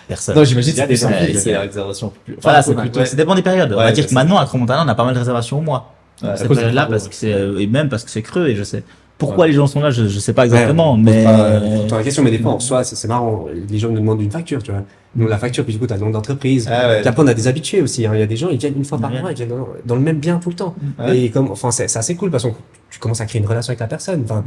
personne. Non, j'imagine Il y a que c'est des plus gens- c'est la réservation plus. Voilà, Enfin, c'est plutôt, ouais. ça dépend des périodes. On Ouais, va dire c'est que maintenant, à Crans-Montana, on a pas mal de réservations au mois. Ouais, à Cette cause des période-là, travaux. parce que et même parce que c'est creux et je sais. Pourquoi les gens sont là, je sais pas exactement, Ouais, mais. Dans la question, mais des fois, en soi, c'est marrant. Les gens nous demandent une facture, tu vois. Nous, la facture, puis du coup, t'as le nom d'entreprise. Ah ouais. Puis après, on a des habitués aussi. Hein. Il y a des gens, ils viennent 1 fois par Ouais. mois, ils viennent dans le même bien tout le temps. Ouais. Et c'est assez cool parce que tu commences à créer une relation avec la personne. Enfin,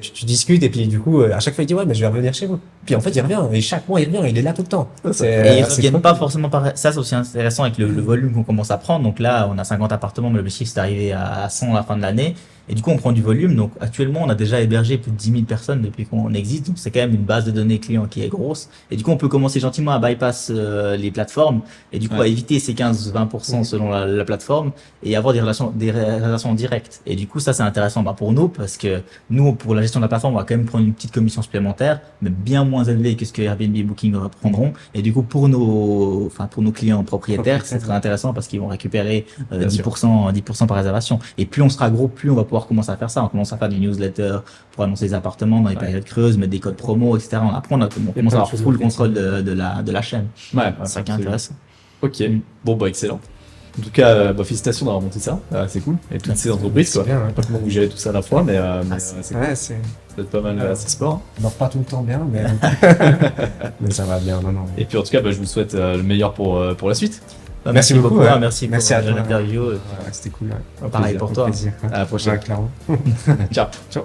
tu discutes et puis du coup, à chaque fois, il dit ouais, mais je vais revenir chez vous. Puis en fait, il revient et chaque mois, il revient. Il est là tout le temps. Et ils C'est reviennent trop pas cool. forcément par. Ça, c'est aussi intéressant avec le volume qu'on commence à prendre. Donc là, on a 50 appartements, mais l'objectif, c'est d'arriver à 100 à la fin de l'année. Et du coup, on prend du volume. Donc actuellement, on a déjà hébergé plus de 10 000 personnes depuis qu'on existe. Donc c'est quand même une base de données clients qui est grosse. Et du coup, on peut commencer gentiment à bypass les plateformes et du coup à éviter ces 15-20% selon la plateforme et avoir des relations en direct. Et du coup, ça, c'est intéressant pour nous parce que nous, pour la gestion de la plateforme, on va quand même prendre une petite commission supplémentaire, mais bien moins élevée que ce que Airbnb et Booking prendront. Et du coup, pour nos clients propriétaires, c'est très intéressant parce qu'ils vont récupérer 10% par réservation. Et plus on sera gros, plus on va pouvoir commencer à faire ça. On commence à faire des newsletters pour annoncer les appartements dans les périodes creuses, mettre des codes promo, etc. Après, on commence à avoir full contrôle de la chaîne. Ouais, C'est ça qui est intéressant. Ok, bon, bah, excellent. En tout cas, félicitations d'avoir monté ça, c'est cool. Et toutes ces entreprises, quoi. C'est bien, ouais. Pas comment vous gérez tout ça à la fois, mais c'est cool. Ouais, Ça doit être pas mal assez sport. on dort pas tout le temps bien, mais mais ça va bien. Non. Et puis en tout cas, je vous souhaite le meilleur pour la suite. Merci beaucoup, ouais. Merci Merci pour à toi. l'interview. C'était cool. Pareil pour toi. Plaisir. À la prochaine. Ouais, clairement. Ciao. Ciao.